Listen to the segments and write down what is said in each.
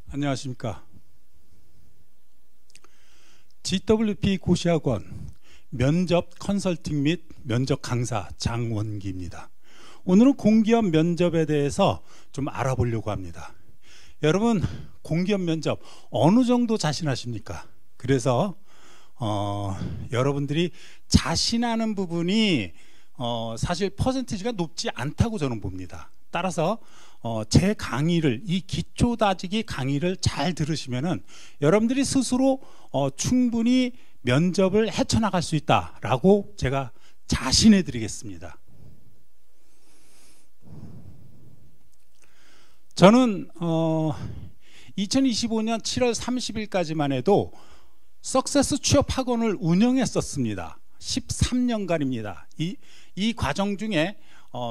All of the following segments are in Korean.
안녕하십니까. GWP 고시학원 면접 컨설팅 및 면접 강사 장원기입니다. 오늘은 공기업 면접에 대해서 좀 알아보려고 합니다. 여러분, 공기업 면접 어느 정도 자신하십니까? 그래서 여러분들이 자신하는 부분이 사실 퍼센티지가 높지 않다고 저는 봅니다. 따라서 제 강의를, 이 기초 다지기 강의를 잘 들으시면은 여러분들이 스스로 충분히 면접을 헤쳐나갈 수 있다라고 제가 자신해 드리겠습니다. 저는 2025년 7월 30일까지만 해도 석세스 취업학원을 운영했었습니다. 13년간입니다. 이 과정 중에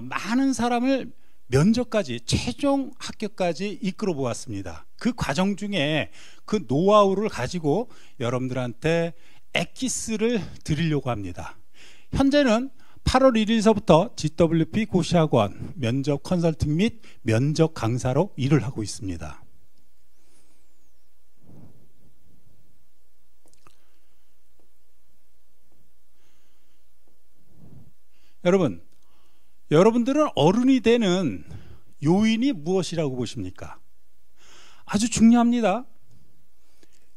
많은 사람을 면접까지, 최종 합격까지 이끌어 보았습니다. 그 과정 중에 그 노하우를 가지고 여러분들한테 엑기스를 드리려고 합니다. 현재는 8월 1일서부터 GWP 고시학원 면접 컨설팅 및 면접 강사로 일을 하고 있습니다. 여러분들은 어른이 되는 요인이 무엇이라고 보십니까? 아주 중요합니다.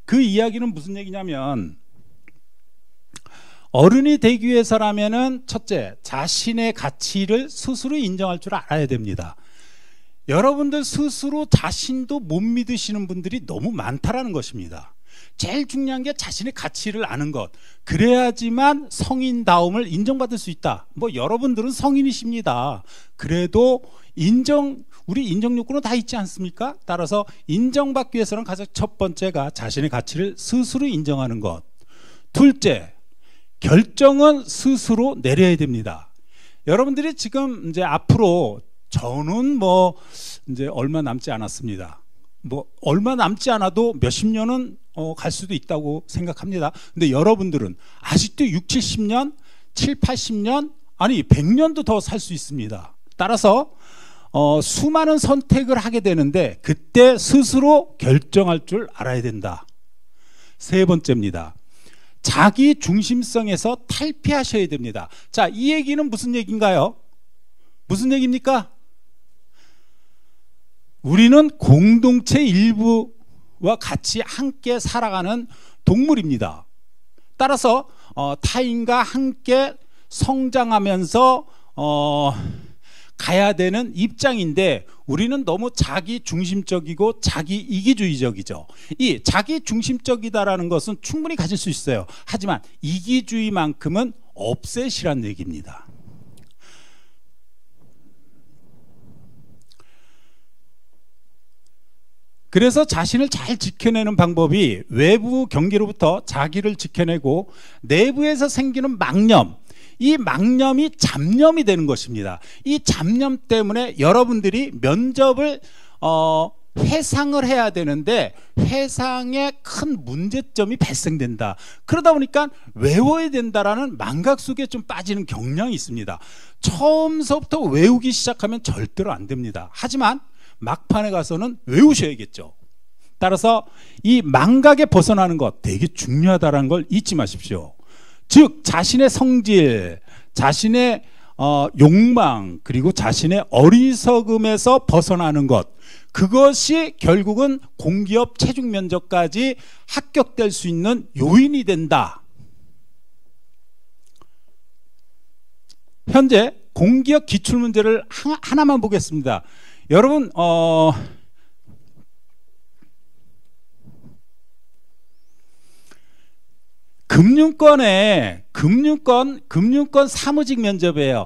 그 이야기는 무슨 얘기냐면, 어른이 되기 위해서라면은 첫째, 자신의 가치를 스스로 인정할 줄 알아야 됩니다. 여러분들 스스로 자신도 못 믿으시는 분들이 너무 많다라는 것입니다. 제일 중요한 게 자신의 가치를 아는 것. 그래야지만 성인다움을 인정받을 수 있다. 여러분들은 성인이십니다. 그래도 우리 인정 욕구는 다 있지 않습니까? 따라서 인정받기 위해서는 가장 첫 번째가 자신의 가치를 스스로 인정하는 것. 둘째, 결정은 스스로 내려야 됩니다. 여러분들이 지금 이제 앞으로, 저는 이제 얼마 남지 않았습니다. 얼마 남지 않아도 몇십 년은 갈 수도 있다고 생각합니다. 근데 여러분들은 아직도 6, 70년, 7, 80년, 아니 100년도 더 살 수 있습니다. 따라서 수많은 선택을 하게 되는데 그때 스스로 결정할 줄 알아야 된다. 세 번째입니다. 자기 중심성에서 탈피하셔야 됩니다. 자, 이 얘기는 무슨 얘기인가요? 무슨 얘기입니까? 우리는 공동체 일부와 같이 함께 살아가는 동물입니다. 따라서 타인과 함께 성장하면서 가야 되는 입장인데, 우리는 너무 자기 중심적이고 자기 이기주의적이죠. 이 자기 중심적이다라는 것은 충분히 가질 수 있어요. 하지만 이기주의만큼은 없애시란 얘기입니다. 그래서 자신을 잘 지켜내는 방법이 외부 경계로부터 자기를 지켜내고 내부에서 생기는 망념, 이 망념이 잡념이 되는 것입니다. 이 잡념 때문에 여러분들이 면접을 회상을 해야 되는데 회상에 큰 문제점이 발생된다. 그러다 보니까 외워야 된다라는 망각 속에 좀 빠지는 경향이 있습니다. 처음서부터 외우기 시작하면 절대로 안 됩니다. 하지만 막판에 가서는 외우셔야겠죠. 따라서 이 망각에 벗어나는 것 되게 중요하다는 걸 잊지 마십시오. 즉 자신의 성질, 자신의 욕망, 그리고 자신의 어리석음에서 벗어나는 것, 그것이 결국은 공기업 최종 면접까지 합격될 수 있는 요인이 된다. 현재 공기업 기출문제를 하나만 보겠습니다. 여러분, 금융권 사무직 면접이에요.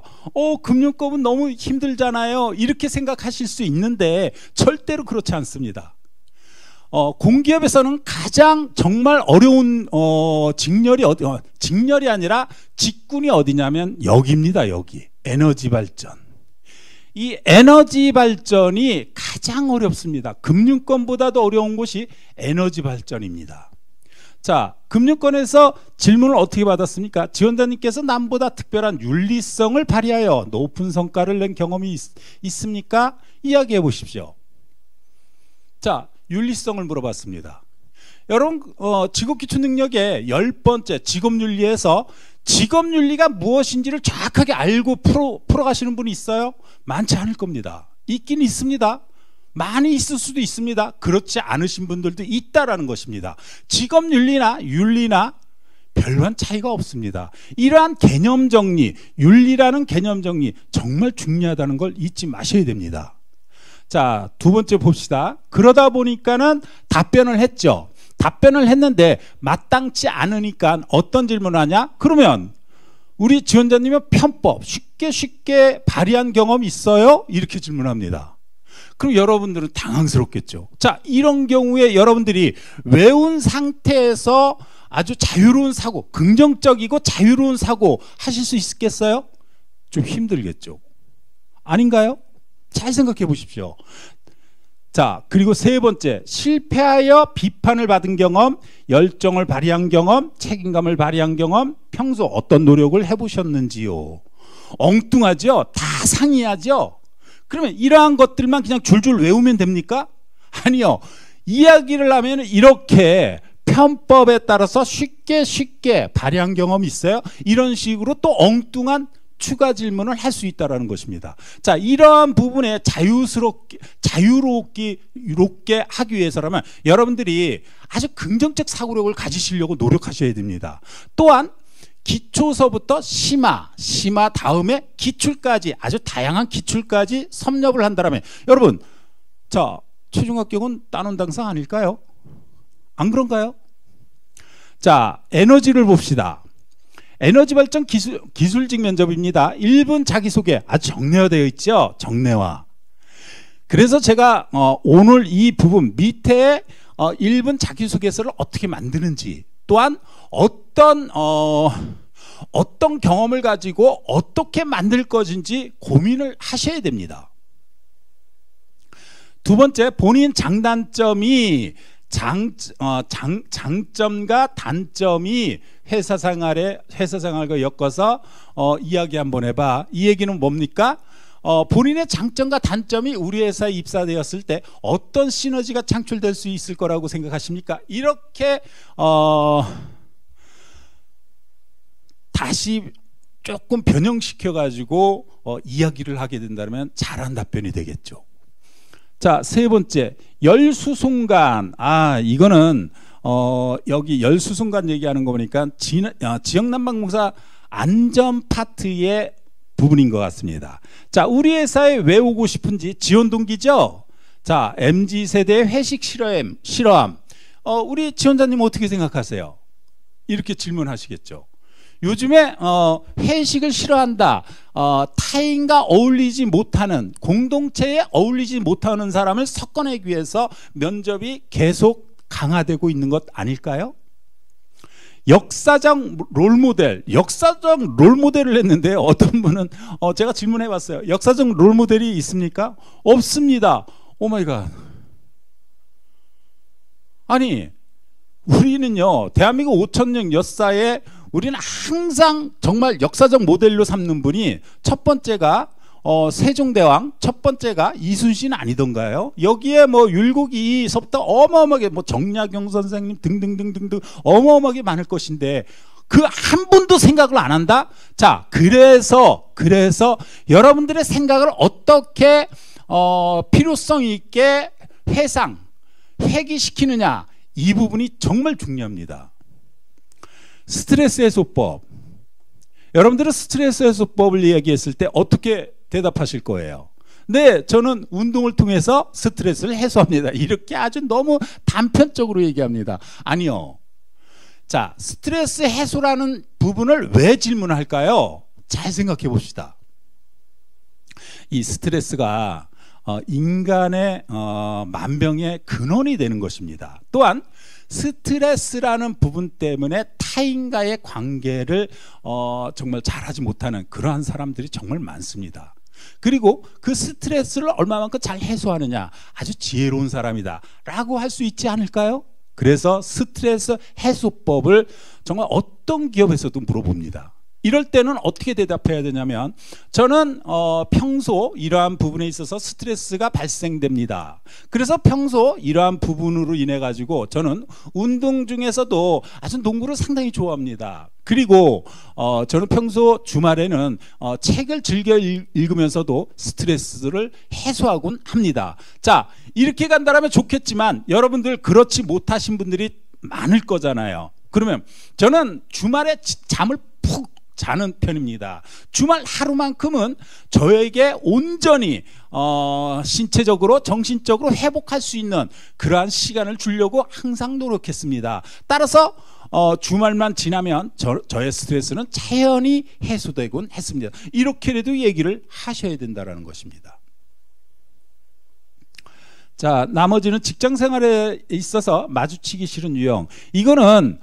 금융권은 너무 힘들잖아요. 이렇게 생각하실 수 있는데 절대로 그렇지 않습니다. 공기업에서는 가장 정말 어려운 직렬이 아니라 직군이 어디냐면 여기입니다. 여기 에너지 발전. 이 에너지 발전이 가장 어렵습니다. 금융권보다도 어려운 곳이 에너지 발전입니다. 자, 금융권에서 질문을 어떻게 받았습니까? 지원자님께서 남보다 특별한 윤리성을 발휘하여 높은 성과를 낸 경험이 있습니까? 이야기해 보십시오. 자, 윤리성을 물어봤습니다. 여러분 직업기초능력의 10번째 직업윤리에서 직업윤리가 무엇인지를 정확하게 알고 풀어가시는 분이 있어요? 많지 않을 겁니다. 있긴 있습니다. 많이 있을 수도 있습니다. 그렇지 않으신 분들도 있다라는 것입니다. 직업윤리나 윤리나 별반 차이가 없습니다. 이러한 개념 정리, 윤리라는 개념 정리 정말 중요하다는 걸 잊지 마셔야 됩니다. 자, 두 번째 봅시다. 그러다 보니까는 답변을 했죠. 답변을 했는데 마땅치 않으니까 어떤 질문을 하냐? 그러면 우리 지원자님은 편법 쉽게 발휘한 경험 있어요? 이렇게 질문합니다. 그럼 여러분들은 당황스럽겠죠. 자, 이런 경우에 여러분들이 외운 상태에서 아주 자유로운 사고, 긍정적이고 자유로운 사고 하실 수 있겠어요? 좀 힘들겠죠. 아닌가요? 잘 생각해 보십시오. 자, 그리고 세 번째, 실패하여 비판을 받은 경험, 열정을 발휘한 경험, 책임감을 발휘한 경험, 평소 어떤 노력을 해보셨는지요? 엉뚱하죠? 다 상이하죠? 그러면 이러한 것들만 그냥 줄줄 외우면 됩니까? 아니요. 이야기를 하면 이렇게 편법에 따라서 쉽게 발휘한 경험이 있어요? 이런 식으로 또 엉뚱한 추가 질문을 할 수 있다는 것입니다. 자, 이러한 부분에 자유롭게 하기 위해서라면 여러분들이 아주 긍정적 사고력을 가지시려고 노력하셔야 됩니다. 또한 기초서부터 심화 다음에 기출까지 아주 다양한 기출까지 섭렵을 한다면 여러분, 자, 최종 합격은 따놓은 아닐까요? 안 그런가요? 자, 에너지를 봅시다. 에너지 발전 기술직 면접입니다. 1분 자기소개 아주 정례화되어 있죠. 정례화. 그래서 제가 오늘 이 부분 밑에 1분 자기소개서를 어떻게 만드는지, 또한 어떤 경험을 가지고 어떻게 만들 것인지 고민을 하셔야 됩니다. 두 번째, 본인 장단점이 장점과 단점이 회사 생활과 엮어서 이야기 한번 해봐. 이 얘기는 뭡니까? 본인의 장점과 단점이 우리 회사에 입사되었을 때 어떤 시너지가 창출될 수 있을 거라고 생각하십니까? 이렇게 다시 조금 변형시켜 가지고 이야기를 하게 된다면 잘한 답변이 되겠죠. 자, 세 번째, 열수송관. 이거는 여기 열수송관 얘기하는 거 보니까 지역난방공사 안전 파트의 부분인 것 같습니다. 자, 우리 회사에 왜 오고 싶은지 지원 동기죠. 자, MZ세대의 회식 실험. 우리 지원자님 어떻게 생각하세요? 이렇게 질문하시겠죠. 요즘에 회식을 싫어한다. 타인과 어울리지 못하는, 공동체에 어울리지 못하는 사람을 섞어내기 위해서 면접이 계속 강화되고 있는 것 아닐까요? 역사적 롤모델을 했는데 어떤 분은 제가 질문해 봤어요. 역사적 롤모델이 있습니까? 없습니다. 오마이갓. 아니, 우리는요, 대한민국 5천년 역사에 우리는 항상 정말 역사적 모델로 삼는 분이 첫 번째가 세종대왕, 첫 번째가 이순신 아니던가요? 여기에 뭐 율곡이서부터 어마어마하게 뭐 정약용 선생님 등등등등등 어마어마하게 많을 것인데 그 한 분도 생각을 안 한다? 자, 그래서 여러분들의 생각을 어떻게 필요성 있게 회귀시키느냐, 이 부분이 정말 중요합니다. 스트레스 해소법. 여러분들은 스트레스 해소법을 이야기했을 때 어떻게 대답하실 거예요? 네, 저는 운동을 통해서 스트레스를 해소합니다. 이렇게 아주 너무 단편적으로 얘기합니다. 아니요. 자, 스트레스 해소라는 부분을 왜 질문할까요? 잘 생각해 봅시다. 이 스트레스가 인간의 만병의 근원이 되는 것입니다. 또한 스트레스라는 부분 때문에 타인과의 관계를 정말 잘하지 못하는 그러한 사람들이 정말 많습니다. 그리고 그 스트레스를 얼마만큼 잘 해소하느냐, 아주 지혜로운 사람이다 라고 할 수 있지 않을까요? 그래서 스트레스 해소법을 정말 어떤 기업에서도 물어봅니다. 이럴 때는 어떻게 대답해야 되냐면 저는 평소 이러한 부분에 있어서 스트레스가 발생됩니다. 그래서 평소 이러한 부분으로 인해 가지고 저는 운동 중에서도 아주 농구를 상당히 좋아합니다. 그리고 저는 평소 주말에는 책을 즐겨 읽으면서도 스트레스를 해소하곤 합니다. 자, 이렇게 간다면 좋겠지만 여러분들 그렇지 못하신 분들이 많을 거잖아요. 그러면 저는 주말에 잠을 푹 자는 편입니다. 주말 하루만큼은 저에게 온전히 신체적으로 정신적으로 회복할 수 있는 그러한 시간을 주려고 항상 노력했습니다. 따라서 주말만 지나면 저의 스트레스는 자연히 해소되곤 했습니다. 이렇게라도 얘기를 하셔야 된다는 것입니다. 자, 나머지는 직장 생활에 있어서 마주치기 싫은 유형. 이거는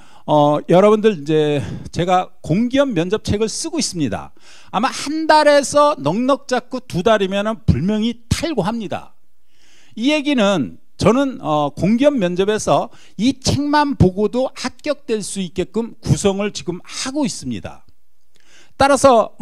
여러분들 이제 제가 공기업 면접책을 쓰고 있습니다. 아마 한 달에서 넉넉 잡고 두 달이면 분명히 탈고합니다. 이 얘기는 저는 공기업 면접에서 이 책만 보고도 합격될 수 있게끔 구성을 지금 하고 있습니다. 따라서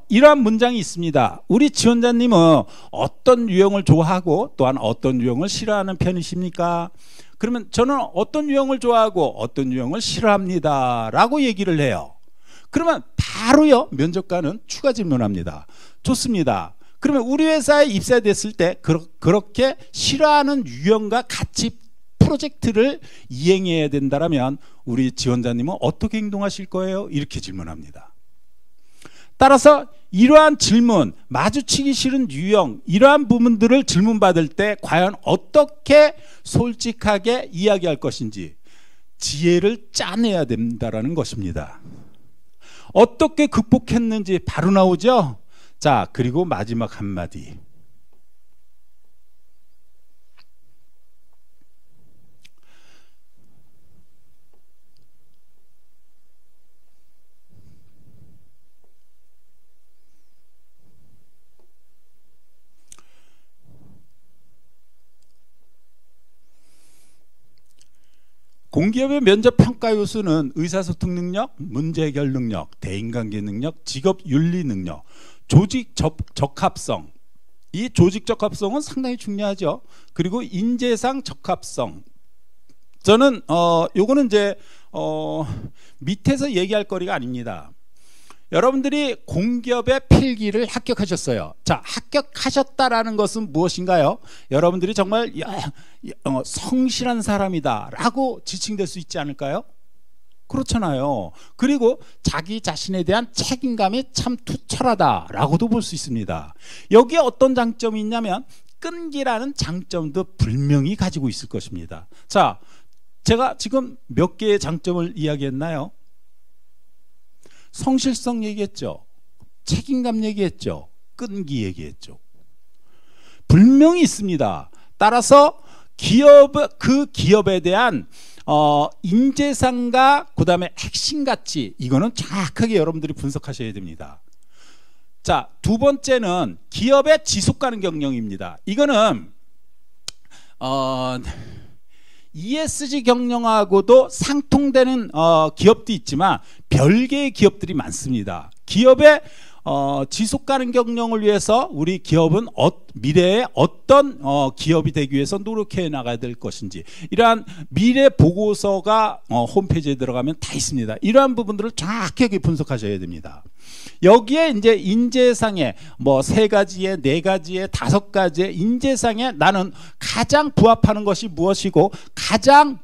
이러한 문장이 있습니다. 우리 지원자님은 어떤 유형을 좋아하고 또한 어떤 유형을 싫어하는 편이십니까? 그러면 저는 어떤 유형을 좋아하고 어떤 유형을 싫어합니다 라고 얘기를 해요. 그러면 바로요 면접관은 추가 질문합니다. 좋습니다. 그러면 우리 회사에 입사됐을 때 그렇게 싫어하는 유형과 같이 프로젝트를 이행해야 된다면 우리 지원자님은 어떻게 행동하실 거예요? 이렇게 질문합니다. 따라서 이러한 질문, 마주치기 싫은 유형, 이러한 부분들을 질문받을 때 과연 어떻게 솔직하게 이야기할 것인지 지혜를 짜내야 된다는 것입니다. 어떻게 극복했는지 바로 나오죠? 자, 그리고 마지막 한마디. 공기업의 면접 평가 요소는 의사소통 능력, 문제 해결 능력, 대인관계 능력, 직업 윤리 능력, 조직 적합성. 이 조직 적합성은 상당히 중요하죠. 그리고 인재상 적합성. 저는 요거는 이제 밑에서 얘기할 거리가 아닙니다. 여러분들이 공기업의 필기를 합격하셨어요. 자, 합격하셨다라는 것은 무엇인가요? 여러분들이 정말 성실한 사람이다 라고 지칭될 수 있지 않을까요? 그렇잖아요. 그리고 자기 자신에 대한 책임감이 참 투철하다 라고도 볼 수 있습니다. 여기에 어떤 장점이 있냐면 끈기라는 장점도 분명히 가지고 있을 것입니다. 자, 제가 지금 몇 개의 장점을 이야기했나요? 성실성 얘기했죠. 책임감 얘기했죠. 끈기 얘기했죠. 분명히 있습니다. 따라서 그 기업에 대한 인재상과 그 다음에 핵심 가치, 이거는 정확하게 여러분들이 분석하셔야 됩니다. 자, 두 번째는 기업의 지속 가능 경영입니다. 이거는 ESG 경영하고도 상통되는 기업도 있지만 별개의 기업들이 많습니다. 기업의 지속 가능 경영을 위해서 우리 기업은 미래에 어떤 기업이 되기 위해서 노력해 나가야 될 것인지, 이러한 미래 보고서가 홈페이지에 들어가면 다 있습니다. 이러한 부분들을 정확하게 분석하셔야 됩니다. 여기에 이제 인재상에 뭐 3가지에 4가지에 5가지의 인재상에 나는 가장 부합하는 것이 무엇이고 가장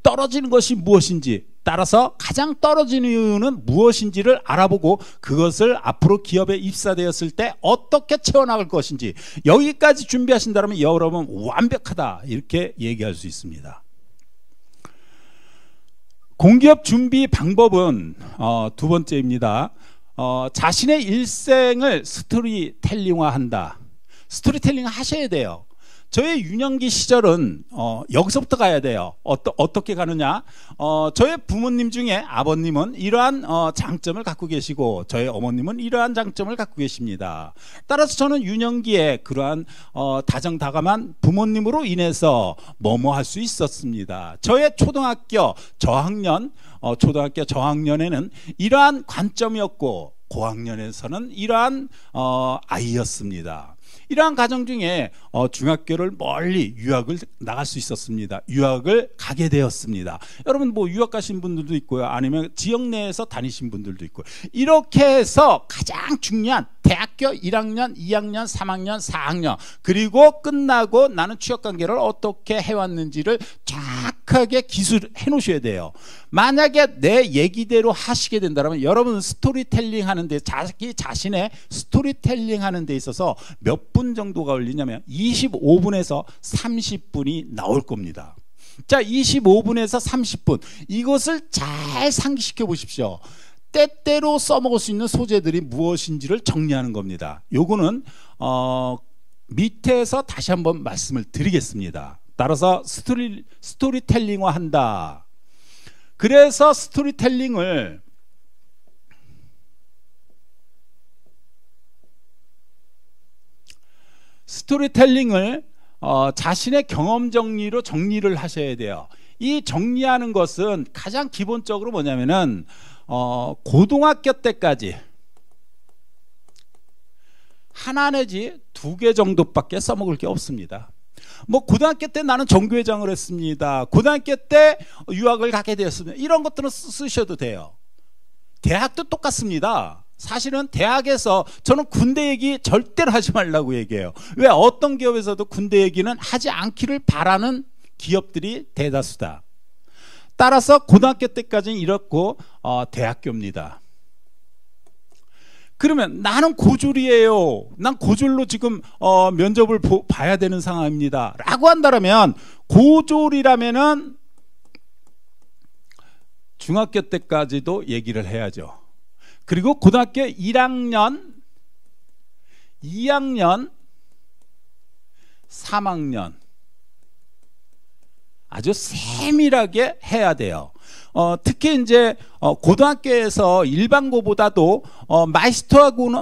떨어지는 것이 무엇인지, 따라서 가장 떨어지는 이유는 무엇인지를 알아보고 그것을 앞으로 기업에 입사되었을 때 어떻게 채워나갈 것인지, 여기까지 준비하신다면 여러분 완벽하다 이렇게 얘기할 수 있습니다. 공기업 준비 방법은 두 번째입니다. 자신의 일생을 스토리텔링화한다. 스토리텔링 하셔야 돼요. 저의 유년기 시절은 여기서부터 가야 돼요. 어떻게 가느냐? 저의 부모님 중에 아버님은 이러한 장점을 갖고 계시고 저의 어머님은 이러한 장점을 갖고 계십니다. 따라서 저는 유년기에 그러한 다정다감한 부모님으로 인해서 뭐뭐 할 수 있었습니다. 저의 초등학교 저학년에는 이러한 관점이었고 고학년에서는 이러한 아이였습니다. 이러한 가정 중에 중학교를 멀리 유학을 나갈 수 있었습니다. 유학을 가게 되었습니다. 여러분 뭐 유학 가신 분들도 있고요. 아니면 지역 내에서 다니신 분들도 있고요. 이렇게 해서 가장 중요한 대학교 1학년, 2학년, 3학년, 4학년 그리고 끝나고 나는 취업관계를 어떻게 해왔는지를 정확하게 기술해 놓으셔야 돼요. 만약에 내 얘기대로 하시게 된다면 여러분은 스토리텔링 하는데 자기 자신의 스토리텔링 하는 데 있어서 몇 분 정도가 걸리냐면 25분에서 30분이 나올 겁니다. 자, 25분에서 30분 이것을 잘 상기시켜 보십시오. 때때로 써먹을 수 있는 소재들이 무엇인지를 정리하는 겁니다. 요거는 밑에서 다시 한번 말씀을 드리겠습니다. 따라서 스토리텔링화 한다. 그래서 스토리텔링을 자신의 경험 정리로 정리를 하셔야 돼요. 이 정리하는 것은 가장 기본적으로 뭐냐면은 고등학교 때까지 하나 내지 2개 정도밖에 써먹을 게 없습니다. 뭐 고등학교 때 나는 정교회장을 했습니다. 고등학교 때 유학을 가게 되었습니다. 이런 것들은 쓰셔도 돼요. 대학도 똑같습니다. 사실은 대학에서 저는 군대 얘기 절대로 하지 말라고 얘기해요. 왜? 어떤 기업에서도 군대 얘기는 하지 않기를 바라는 기업들이 대다수다. 따라서 고등학교 때까지는 이렇고 대학교입니다. 그러면 나는 고졸이에요. 난 고졸로 지금 면접을 봐야 되는 상황입니다. 라고 한다면 고졸이라면은 중학교 때까지도 얘기를 해야죠. 그리고 고등학교 1학년, 2학년, 3학년 아주 세밀하게 해야 돼요. 특히 이제 고등학교에서 일반고보다도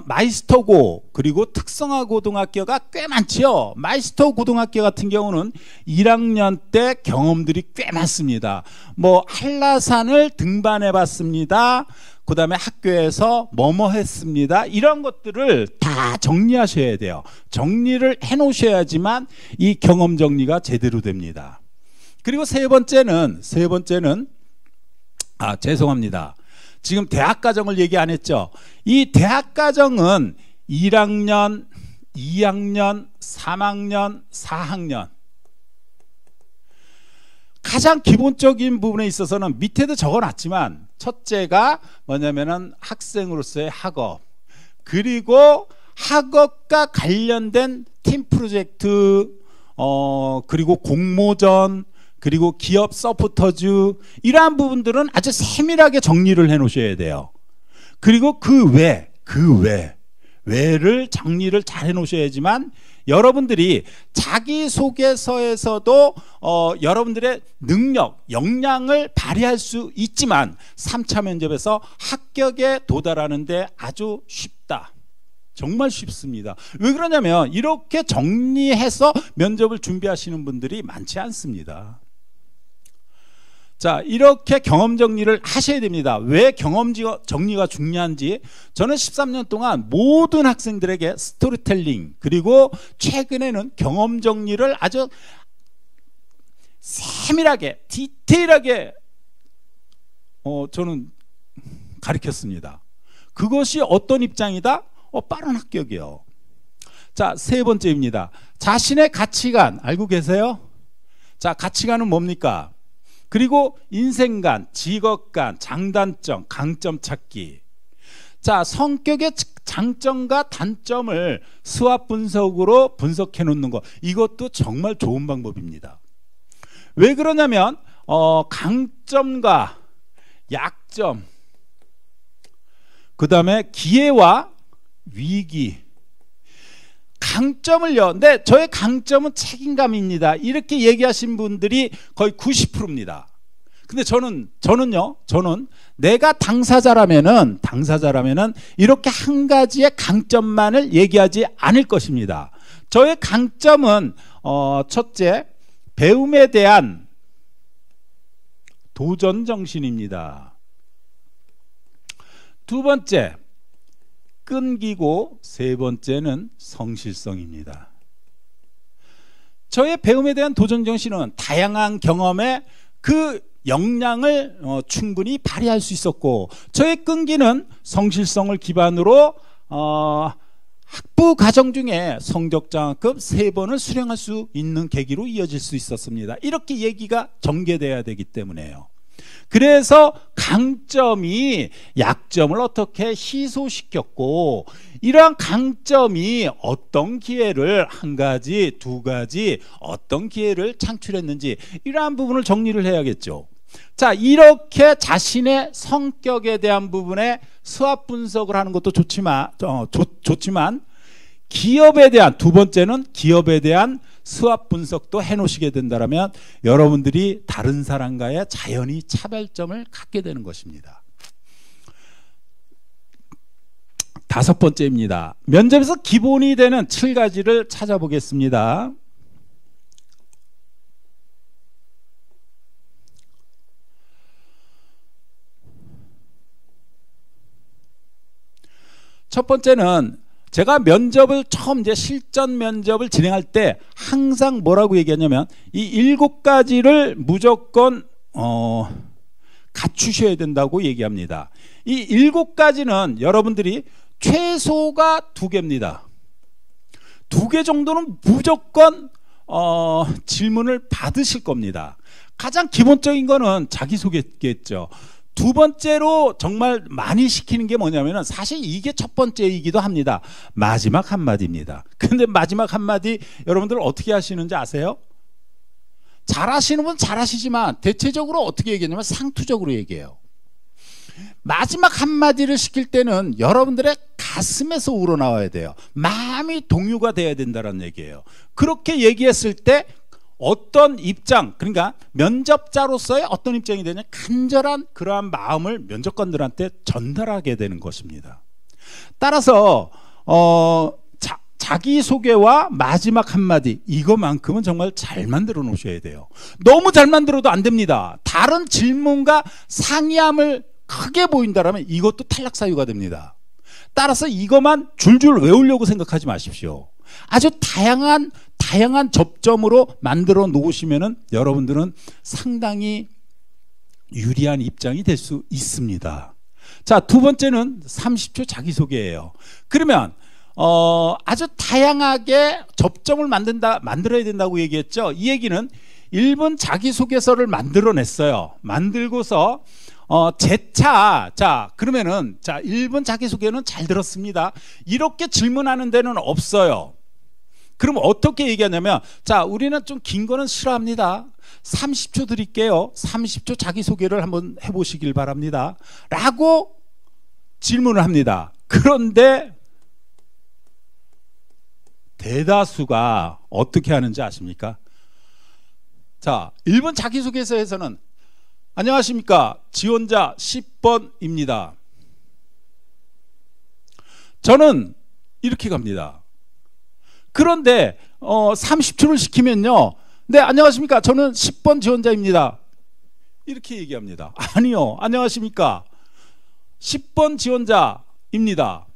마이스터고 그리고 특성화 고등학교가 꽤 많지요. 마이스터 고등학교 같은 경우는 1학년 때 경험들이 꽤 많습니다. 뭐 한라산을 등반해 봤습니다. 그 다음에 학교에서 뭐뭐 했습니다. 이런 것들을 다 정리하셔야 돼요. 정리를 해 놓으셔야지만 이 경험 정리가 제대로 됩니다. 그리고 세 번째는 죄송합니다. 지금 대학 과정을 얘기 안 했죠. 이 대학 과정은 1학년, 2학년, 3학년, 4학년 가장 기본적인 부분에 있어서는 밑에도 적어놨지만 첫째가 뭐냐면은 학생으로서의 학업, 그리고 학업과 관련된 팀 프로젝트, 그리고 공모전, 그리고 기업 서포터즈, 이러한 부분들은 아주 세밀하게 정리를 해 놓으셔야 돼요. 그리고 그 외를 정리를 잘 해 놓으셔야지만 여러분들이 자기소개서에서도 여러분들의 능력, 역량을 발휘할 수 있지만 3차 면접에서 합격에 도달하는데 아주 쉽다. 정말 쉽습니다. 왜 그러냐면 이렇게 정리해서 면접을 준비하시는 분들이 많지 않습니다. 자, 이렇게 경험 정리를 하셔야 됩니다. 왜 경험 정리가 중요한지 저는 13년 동안 모든 학생들에게 스토리텔링, 그리고 최근에는 경험 정리를 아주 세밀하게 디테일하게 저는 가르쳤습니다. 그것이 어떤 입장이다? 빠른 합격이요. 자, 세 번째입니다. 자신의 가치관 알고 계세요? 자, 가치관은 뭡니까? 그리고 인생관, 직업관, 장단점, 강점 찾기. 자, 성격의 장점과 단점을 수학 분석으로 분석해 놓는 거, 이것도 정말 좋은 방법입니다. 왜 그러냐면 강점과 약점, 그 다음에 기회와 위기, 강점을요. 근데 저의 강점은 책임감입니다. 이렇게 얘기하신 분들이 거의 90%입니다. 근데 저는요. 내가 당사자라면은 이렇게 한 가지의 강점만을 얘기하지 않을 것입니다. 저의 강점은 첫째, 배움에 대한 도전 정신입니다. 두 번째, 끈기고 세 번째는 성실성입니다. 저의 배움에 대한 도전 정신은 다양한 경험에 그 역량을 충분히 발휘할 수 있었고, 저의 끈기는 성실성을 기반으로 학부 과정 중에 성적장학금 3번을 수령할 수 있는 계기로 이어질 수 있었습니다. 이렇게 얘기가 전개돼야 되기 때문에요. 그래서 강점이 약점을 어떻게 희소시켰고, 이러한 강점이 어떤 기회를, 한 가지, 두 가지, 어떤 기회를 창출했는지, 이러한 부분을 정리를 해야겠죠. 자, 이렇게 자신의 성격에 대한 부분에 수합 분석을 하는 것도 좋지만 기업에 대한, 두 번째는 기업에 대한 수합 분석도 해놓으시게 된다면 여러분들이 다른 사람과의 자연히 차별점을 갖게 되는 것입니다. 다섯 번째입니다. 면접에서 기본이 되는 7가지를 찾아보겠습니다. 첫 번째는 제가 면접을 처음 이제 실전 면접을 진행할 때 항상 뭐라고 얘기하냐면 이 7가지를 무조건 갖추셔야 된다고 얘기합니다. 이 7가지는 여러분들이 최소가 2개입니다. 2개 정도는 무조건 질문을 받으실 겁니다. 가장 기본적인 거는 자기소개겠죠. 두 번째로 정말 많이 시키는 게 뭐냐면은 사실 이게 첫 번째이기도 합니다. 마지막 한마디입니다. 근데 마지막 한마디 여러분들 어떻게 하시는지 아세요? 잘하시는 분 잘하시지만 대체적으로 어떻게 얘기하냐면 상투적으로 얘기해요. 마지막 한마디를 시킬 때는 여러분들의 가슴에서 우러나와야 돼요. 마음이 동요가 돼야 된다는 얘기예요. 그렇게 얘기했을 때 어떤 입장, 그러니까 면접자로서의 어떤 입장이 되냐, 간절한 그러한 마음을 면접관들한테 전달하게 되는 것입니다. 따라서 자기소개와 마지막 한마디, 이거만큼은 정말 잘 만들어 놓으셔야 돼요. 너무 잘 만들어도 안 됩니다. 다른 질문과 상이함을 크게 보인다면 이것도 탈락 사유가 됩니다. 따라서 이것만 줄줄 외우려고 생각하지 마십시오. 아주 다양한 접점으로 만들어 놓으시면은 여러분들은 상당히 유리한 입장이 될 수 있습니다. 자, 두 번째는 30초 자기소개예요. 그러면 아주 다양하게 접점을 만들어야 된다고 얘기했죠. 이 얘기는 1분 자기소개서를 만들어냈어요. 만들고서 자, 그러면은, 1분 자기소개는 잘 들었습니다. 이렇게 질문하는 데는 없어요. 그럼 어떻게 얘기하냐면, 자, 우리는 좀 긴 거는 싫어합니다. 30초 드릴게요. 30초 자기소개를 한번 해보시길 바랍니다. 라고 질문을 합니다. 그런데 대다수가 어떻게 하는지 아십니까? 자, 1분 자기소개서에서는 안녕하십니까, 지원자 10번입니다. 저는 이렇게 갑니다. 그런데 30초를 시키면요, 네, 안녕하십니까, 저는 10번 지원자입니다. 이렇게 얘기합니다. 아니요, 안녕하십니까, 10번 지원자입니다.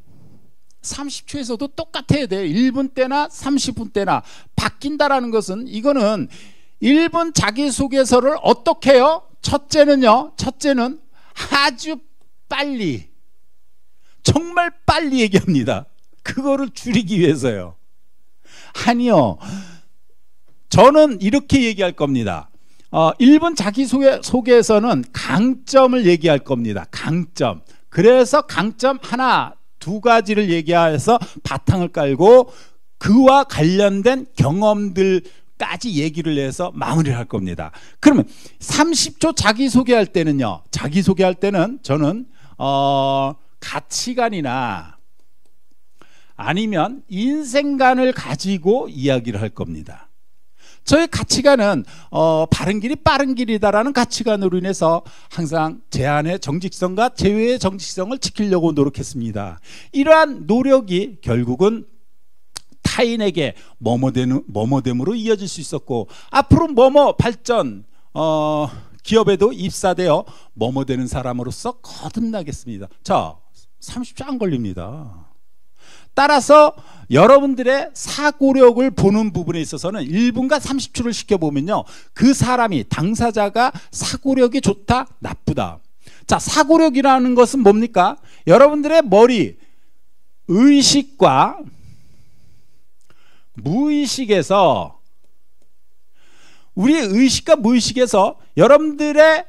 30초에서도 똑같아야 돼요. 1분 때나 30분 때나. 바뀐다라는 것은, 이거는 1분 자기소개서를 어떻게 해요? 첫째는 아주 빨리, 정말 빨리 얘기합니다. 그거를 줄이기 위해서요. 아니요, 저는 이렇게 얘기할 겁니다. 1분 자기소개에서는 강점을 얘기할 겁니다. 강점. 그래서 강점 하나, 두 가지를 얘기해서 바탕을 깔고 그와 관련된 경험들까지 얘기를 해서 마무리를 할 겁니다. 그러면 30초 자기소개할 때는요, 저는 가치관이나 아니면 인생관을 가지고 이야기를 할 겁니다. 저의 가치관은 바른 길이 빠른 길이다라는 가치관으로 인해서 항상 제 안의 정직성과 제 외의 정직성을 지키려고 노력했습니다. 이러한 노력이 결국은 타인에게 뭐뭐됨으로 이어질 수 있었고, 앞으로 뭐뭐 발전 기업에도 입사되어 뭐뭐되는 사람으로서 거듭나겠습니다. 자, 30초 안 걸립니다. 따라서 여러분들의 사고력을 보는 부분에 있어서는 1분과 30초를 시켜보면요, 그 사람이 당사자가 사고력이 좋다 나쁘다. 자, 사고력이라는 것은 뭡니까? 여러분들의 머리 의식과 무의식에서, 우리 의식과 무의식에서 여러분들의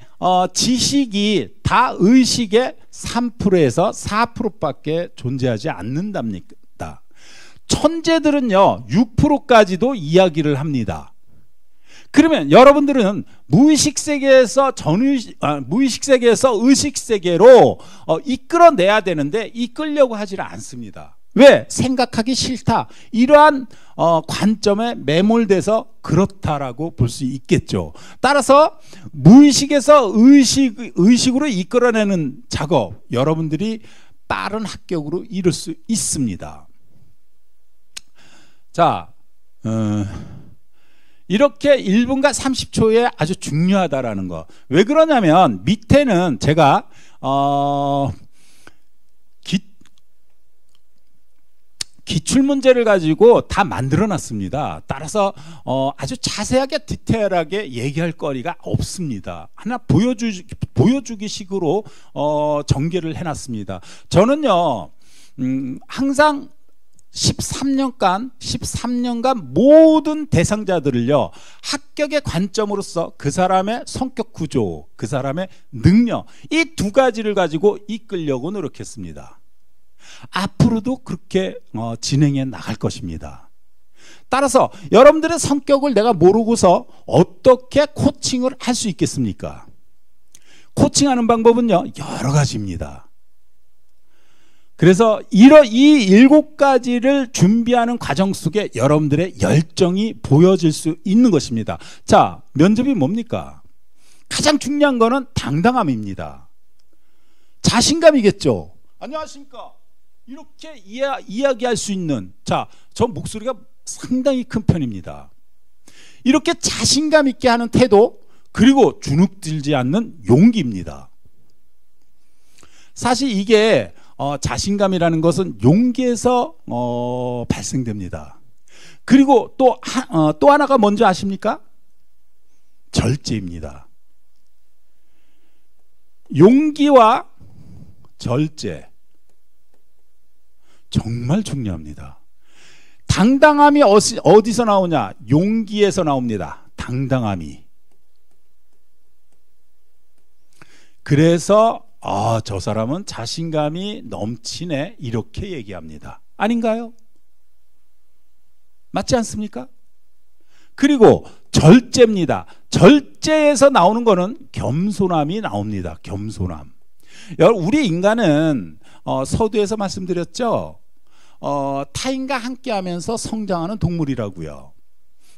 지식이 다 의식의 3%에서 4%밖에 존재하지 않는답니다. 천재들은요 6%까지도 이야기를 합니다. 그러면 여러분들은 무의식 세계에서 무의식 세계에서 의식 세계로 이끌어내야 되는데 이끌려고 하지를 않습니다. 왜? 생각하기 싫다. 이러한 관점에 매몰돼서 그렇다라고 볼 수 있겠죠. 따라서 무의식에서 의식으로 이끌어내는 작업, 여러분들이 빠른 합격으로 이룰 수 있습니다. 자, 이렇게 1분과 30초에 아주 중요하다라는 거. 왜 그러냐면 밑에는 제가 기출문제를 가지고 다 만들어 놨습니다. 따라서 아주 자세하게 디테일하게 얘기할 거리가 없습니다. 하나 보여주기 식으로 전개를 해놨습니다. 저는요 항상 13년간 모든 대상자들을요 합격의 관점으로서 그 사람의 성격 구조, 그 사람의 능력, 이 두 가지를 가지고 이끌려고 노력했습니다. 앞으로도 그렇게 진행해 나갈 것입니다. 따라서 여러분들의 성격을 내가 모르고서 어떻게 코칭을 할 수 있겠습니까? 코칭하는 방법은요 여러 가지입니다. 그래서 이 7가지를 준비하는 과정 속에 여러분들의 열정이 보여질 수 있는 것입니다. 자, 면접이 뭡니까? 가장 중요한 거는 당당함입니다. 자신감이겠죠. 안녕하십니까, 이렇게 이야기할 수 있는, 자, 저 목소리가 상당히 큰 편입니다. 이렇게 자신감 있게 하는 태도, 그리고 주눅들지 않는 용기입니다. 사실 이게 자신감이라는 것은 용기에서 발생됩니다. 그리고 또 하나가 뭔지 아십니까? 절제입니다. 용기와 절제, 정말 중요합니다. 당당함이 어디서 나오냐? 용기에서 나옵니다. 당당함이. 그래서 저 사람은 자신감이 넘치네, 이렇게 얘기합니다. 아닌가요? 맞지 않습니까? 그리고 절제입니다. 절제에서 나오는 거는 겸손함이 나옵니다. 겸손함. 우리 인간은 서두에서 말씀드렸죠. 타인과 함께하면서 성장하는 동물이라고요.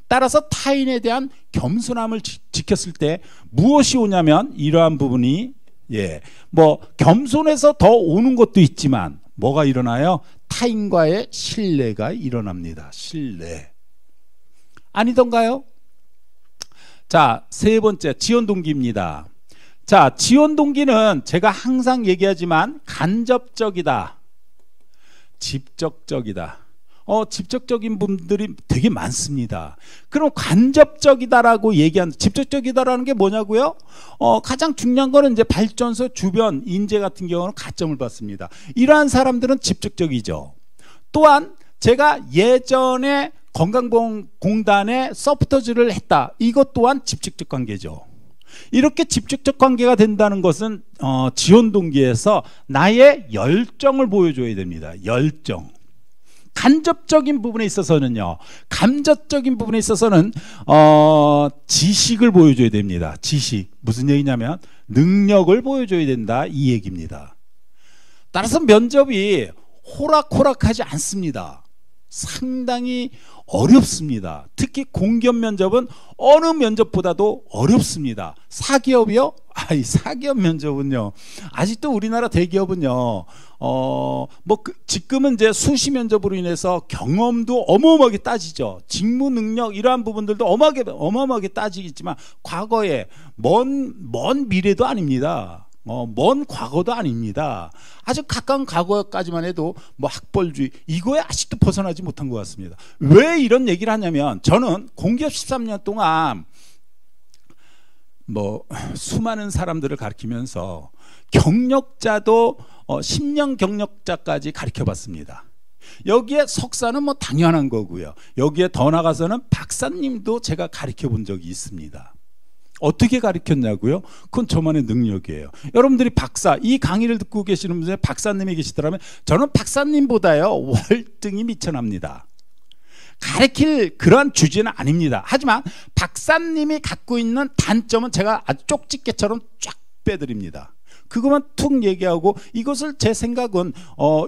따라서 타인에 대한 겸손함을 지켰을 때 무엇이 오냐면 이러한 부분이, 겸손해서 더 오는 것도 있지만 뭐가 일어나요? 타인과의 신뢰가 일어납니다. 신뢰. 아니던가요? 자, 세 번째, 지원 동기입니다. 자, 지원 동기는 제가 항상 얘기하지만 간접적이다, 직접적이다. 직접적인 분들이 되게 많습니다. 그럼 간접적이다라고 직접적이다라는 게 뭐냐고요? 가장 중요한 거는 이제 발전소 주변 인재 같은 경우는 가점을 받습니다. 이러한 사람들은 직접적이죠. 또한 제가 예전에 건강보험공단에 서포터즈를 했다. 이것 또한 직접적 관계죠. 이렇게 직접적 관계가 된다는 것은 지원 동기에서 나의 열정을 보여줘야 됩니다. 열정. 간접적인 부분에 있어서는요, 감정적인 부분에 있어서는 지식을 보여줘야 됩니다. 지식. 무슨 얘기냐면 능력을 보여줘야 된다, 이 얘기입니다. 따라서 면접이 호락호락하지 않습니다. 상당히 어렵습니다. 특히 공기업 면접은 어느 면접보다도 어렵습니다. 사기업이요? 이 사기업 면접은요, 아직도 우리나라 대기업은요, 지금은 이제 수시 면접으로 인해서 경험도 어마어마하게 따지죠. 직무 능력 이러한 부분들도 어마어마하게 따지겠지만, 과거에 먼 미래도 아닙니다. 먼 과거도 아닙니다. 아주 가까운 과거까지만 해도 학벌주의 이거에 아직도 벗어나지 못한 것 같습니다. 왜 이런 얘기를 하냐면, 저는 공기업 13년 동안 수많은 사람들을 가르치면서 경력자도 10년 경력자까지 가르쳐 봤습니다. 여기에 석사는 당연한 거고요. 여기에 더 나가서는 박사님도 제가 가르쳐 본 적이 있습니다. 어떻게 가르쳤냐고요? 그건 저만의 능력이에요. 여러분들이 이 강의를 듣고 계시는 분들 중에 박사님이 계시더라면, 저는 박사님보다요 월등히 미천합니다. 가르칠 그런 주제는 아닙니다. 하지만 박사님이 갖고 있는 단점은 제가 아주 쪽집게처럼 쫙 빼드립니다. 그것만 툭 얘기하고, 이것을 제 생각은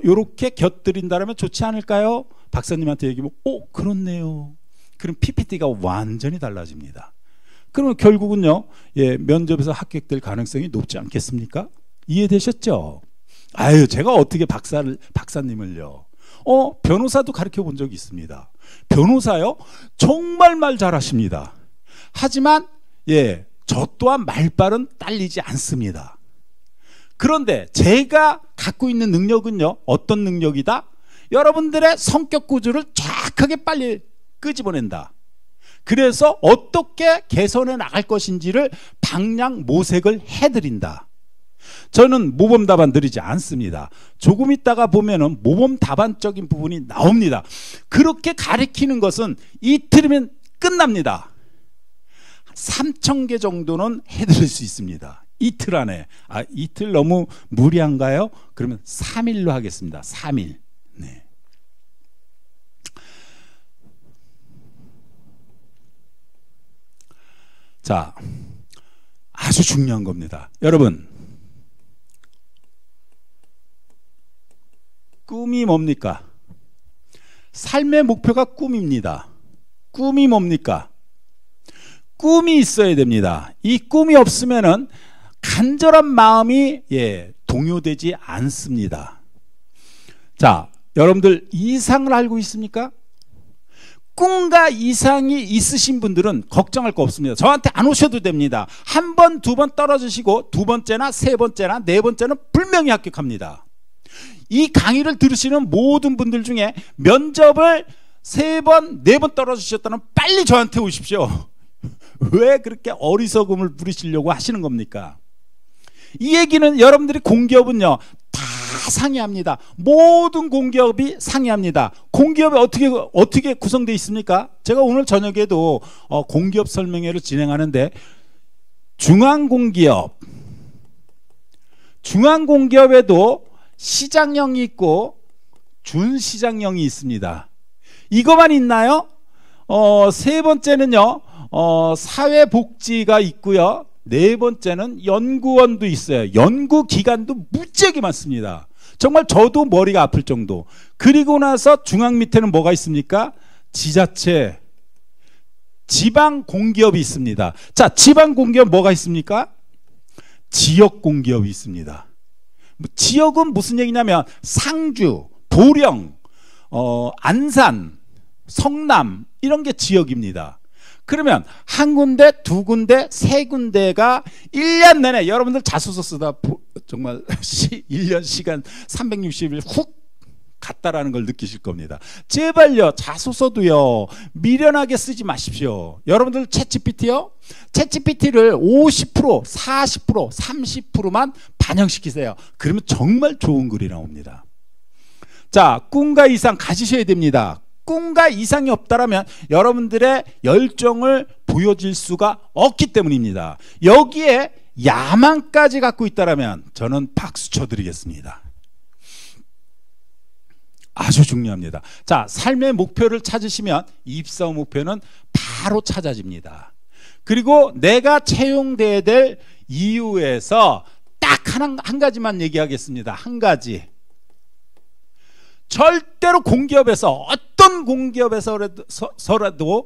요렇게 곁들인다면 좋지 않을까요? 박사님한테 얘기하면 그렇네요. 그럼 PPT가 완전히 달라집니다. 그러면 결국은요, 면접에서 합격될 가능성이 높지 않겠습니까? 이해되셨죠? 제가 어떻게 박사님을요? 변호사도 가르쳐 본 적이 있습니다. 변호사요? 정말 말 잘하십니다. 하지만 저 또한 말발은 딸리지 않습니다. 그런데 제가 갖고 있는 능력은요, 어떤 능력이다? 여러분들의 성격 구조를 정확하게 빨리 끄집어낸다. 그래서 어떻게 개선해 나갈 것인지를 방향 모색을 해드린다. 저는 모범 답안 드리지 않습니다. 조금 있다가 보면은 모범 답안적인 부분이 나옵니다. 그렇게 가르치는 것은 이틀이면 끝납니다. 3,000개 정도는 해드릴 수 있습니다. 이틀 안에. 이틀 너무 무리한가요? 그러면 3일로 하겠습니다. 3일. 네. 자, 아주 중요한 겁니다. 여러분, 꿈이 뭡니까? 삶의 목표가 꿈입니다. 꿈이 뭡니까? 꿈이 있어야 됩니다. 이 꿈이 없으면은 간절한 마음이 동요되지 않습니다. 자, 여러분들 이상을 알고 있습니까? 꿈과 이상이 있으신 분들은 걱정할 거 없습니다. 저한테 안 오셔도 됩니다. 한 번, 두 번 떨어지시고 두 번째나 세 번째나 네 번째는 분명히 합격합니다. 이 강의를 들으시는 모든 분들 중에 면접을 세 번, 네 번 떨어지셨다면 빨리 저한테 오십시오. 왜 그렇게 어리석음을 부리시려고 하시는 겁니까? 이 얘기는 여러분들이 공기업은요 다 상이합니다. 모든 공기업이 상이합니다. 공기업이 어떻게 구성되어 있습니까? 제가 오늘 저녁에도 공기업 설명회를 진행하는데, 중앙공기업에도 시장형이 있고 준시장형이 있습니다. 이것만 있나요? 세 번째는요, 사회복지가 있고요. 네 번째는 연구원도 있어요. 연구기관도 무지하게 많습니다. 정말 저도 머리가 아플 정도. 그리고 나서 중앙 밑에는 뭐가 있습니까? 지자체, 지방공기업이 있습니다. 자, 지방공기업 뭐가 있습니까? 지역공기업이 있습니다. 지역은 무슨 얘기냐면 상주, 도령, 안산, 성남 이런 게 지역입니다. 그러면 한 군데, 두 군데, 세 군데가 1년 내내 여러분들 자소서 쓰다 정말 1년 시간 360일 훅 갔다라는 걸 느끼실 겁니다. 제발요, 자소서도요 미련하게 쓰지 마십시오. 여러분들 챗GPT요? 챗GPT를 50%, 40%, 30%만 반영시키세요. 그러면 정말 좋은 글이 나옵니다. 자, 꿈과 이상 가지셔야 됩니다. 꿈과 이상이 없다라면 여러분들의 열정을 보여줄 수가 없기 때문입니다. 여기에 야망까지 갖고 있다라면 저는 박수 쳐드리겠습니다. 아주 중요합니다. 자, 삶의 목표를 찾으시면 입사 목표는 바로 찾아집니다. 그리고 내가 채용돼야 될 이유에서 딱 한 가지만 얘기하겠습니다. 한 가지. 절대로 공기업에서 어떤 공기업에서라도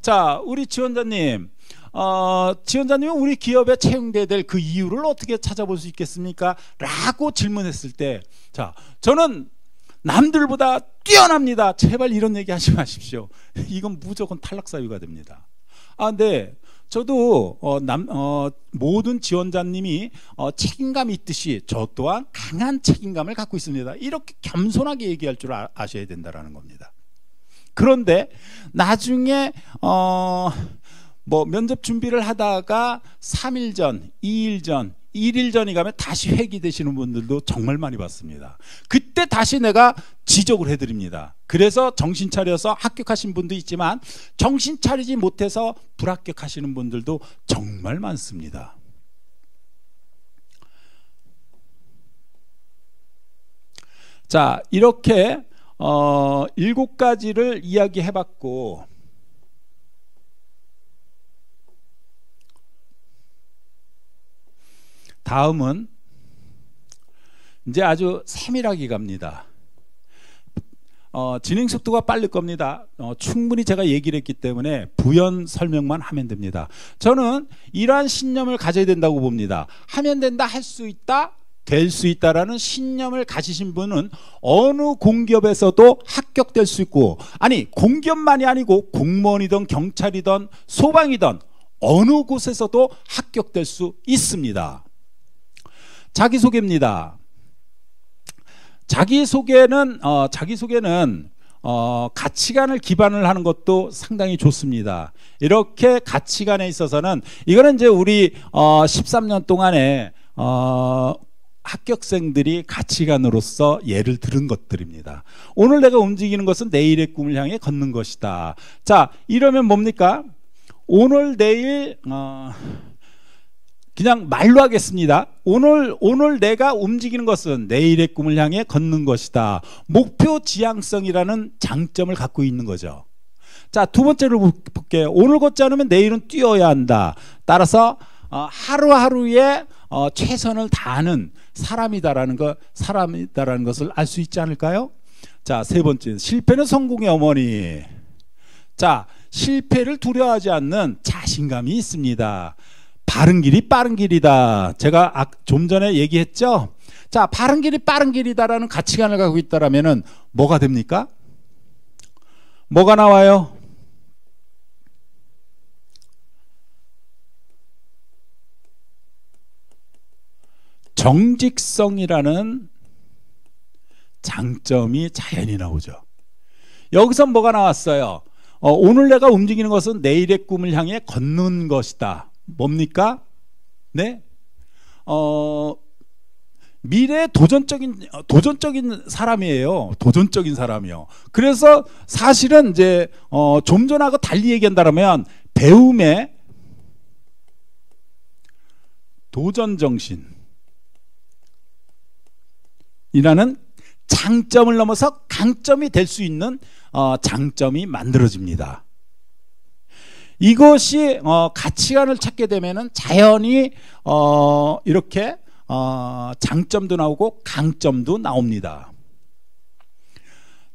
자, 우리 지원자님, 지원자님은 우리 기업에 채용돼야 될 그 이유를 어떻게 찾아볼 수 있겠습니까? 라고 질문했을 때, 자, 저는 남들보다 뛰어납니다. 제발 이런 얘기 하지 마십시오. 이건 무조건 탈락 사유가 됩니다. 네. 저도 모든 지원자님이 책임감이 있듯이 저 또한 강한 책임감을 갖고 있습니다. 이렇게 겸손하게 얘기할 줄 아셔야 된다는 겁니다. 그런데 나중에 뭐 면접 준비를 하다가 3일 전, 2일 전, 1일 전이 가면 다시 회귀되시는 분들도 정말 많이 봤습니다. 그때 다시 내가 지적을 해드립니다. 그래서 정신 차려서 합격하신 분도 있지만 정신 차리지 못해서 불합격하시는 분들도 정말 많습니다. 자, 이렇게 7가지를 이야기해봤고, 다음은 이제 아주 세밀하게 갑니다. 진행 속도가 빠를 겁니다. 충분히 제가 얘기를 했기 때문에 부연 설명만 하면 됩니다. 저는 이러한 신념을 가져야 된다고 봅니다. 하면 된다, 할 수 있다, 될 수 있다라는 신념을 가지신 분은 어느 공기업에서도 합격될 수 있고, 아니 공기업만이 아니고 공무원이든 경찰이든 소방이든 어느 곳에서도 합격될 수 있습니다. 자기소개입니다. 자기소개는 가치관을 기반을 하는 것도 상당히 좋습니다. 이렇게 가치관에 있어서는 이거는 이제 우리 13년 동안에 합격생들이 가치관으로서 예를 들은 것들입니다. 오늘 내가 움직이는 것은 내일의 꿈을 향해 걷는 것이다. 자, 이러면 뭡니까? 오늘 내일 그냥 말로 하겠습니다. 오늘 내가 움직이는 것은 내일의 꿈을 향해 걷는 것이다. 목표 지향성이라는 장점을 갖고 있는 거죠. 자, 두 번째로 볼게요. 오늘 걷지 않으면 내일은 뛰어야 한다. 따라서 하루하루에 최선을 다하는 사람이다라는 것을 알 수 있지 않을까요? 자, 세 번째, 실패는 성공의 어머니. 자, 실패를 두려워하지 않는 자신감이 있습니다. 바른 길이 빠른 길이다. 제가 좀 전에 얘기했죠. 자, 바른 길이 빠른 길이다라는 가치관을 갖고 있다라면은 뭐가 됩니까? 뭐가 나와요? 정직성이라는 장점이 자연히 나오죠. 여기서 뭐가 나왔어요? 오늘 내가 움직이는 것은 내일의 꿈을 향해 걷는 것이다. 뭡니까? 네? 미래에 도전적인 사람이에요. 도전적인 사람이요. 그래서 사실은 이제 좀 전하고 달리 얘기한다면 배움의 도전 정신이라는 장점을 넘어서 강점이 될 수 있는 장점이 만들어집니다. 이것이 가치관을 찾게 되면은 자연히 이렇게 장점도 나오고 강점도 나옵니다.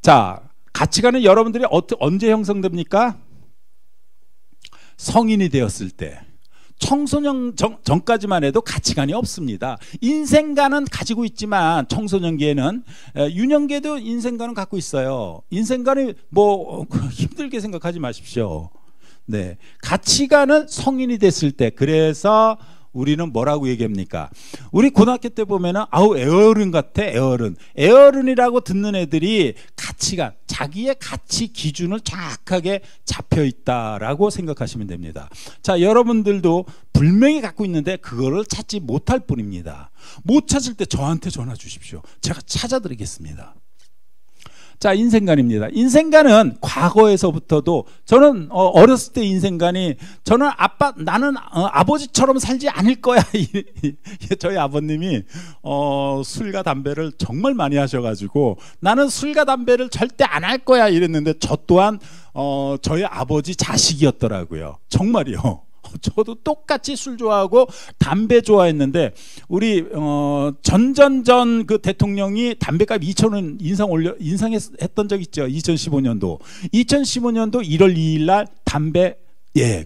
자, 가치관은 여러분들이 언제 형성됩니까? 성인이 되었을 때. 청소년 전까지만 해도 가치관이 없습니다. 인생관은 가지고 있지만 청소년기에는, 유년기에도 인생관은 갖고 있어요. 인생관이 뭐 힘들게 생각하지 마십시오. 네, 가치관은 성인이 됐을 때. 그래서 우리는 뭐라고 얘기합니까? 우리 고등학교 때 보면은 아우 애어른 같아, 애어른. 애어른이라고 듣는 애들이 가치관, 자기의 가치 기준을 정확하게 잡혀 있다라고 생각하시면 됩니다. 자, 여러분들도 분명히 갖고 있는데 그거를 찾지 못할 뿐입니다. 못 찾을 때 저한테 전화 주십시오. 제가 찾아드리겠습니다. 자, 인생관입니다. 인생관은 과거에서부터도, 저는 어렸을 때 인생관이, 저는 나는 아버지처럼 살지 않을 거야. 저희 아버님이 술과 담배를 정말 많이 하셔가지고 나는 술과 담배를 절대 안 할 거야 이랬는데 저 또한 저희 아버지 자식이었더라고요. 정말이요. 저도 똑같이 술 좋아하고 담배 좋아했는데 우리 전전전 그 대통령이 담배값 2,000원 인상했던 적 있죠. 2015년도 1월 2일 날 담배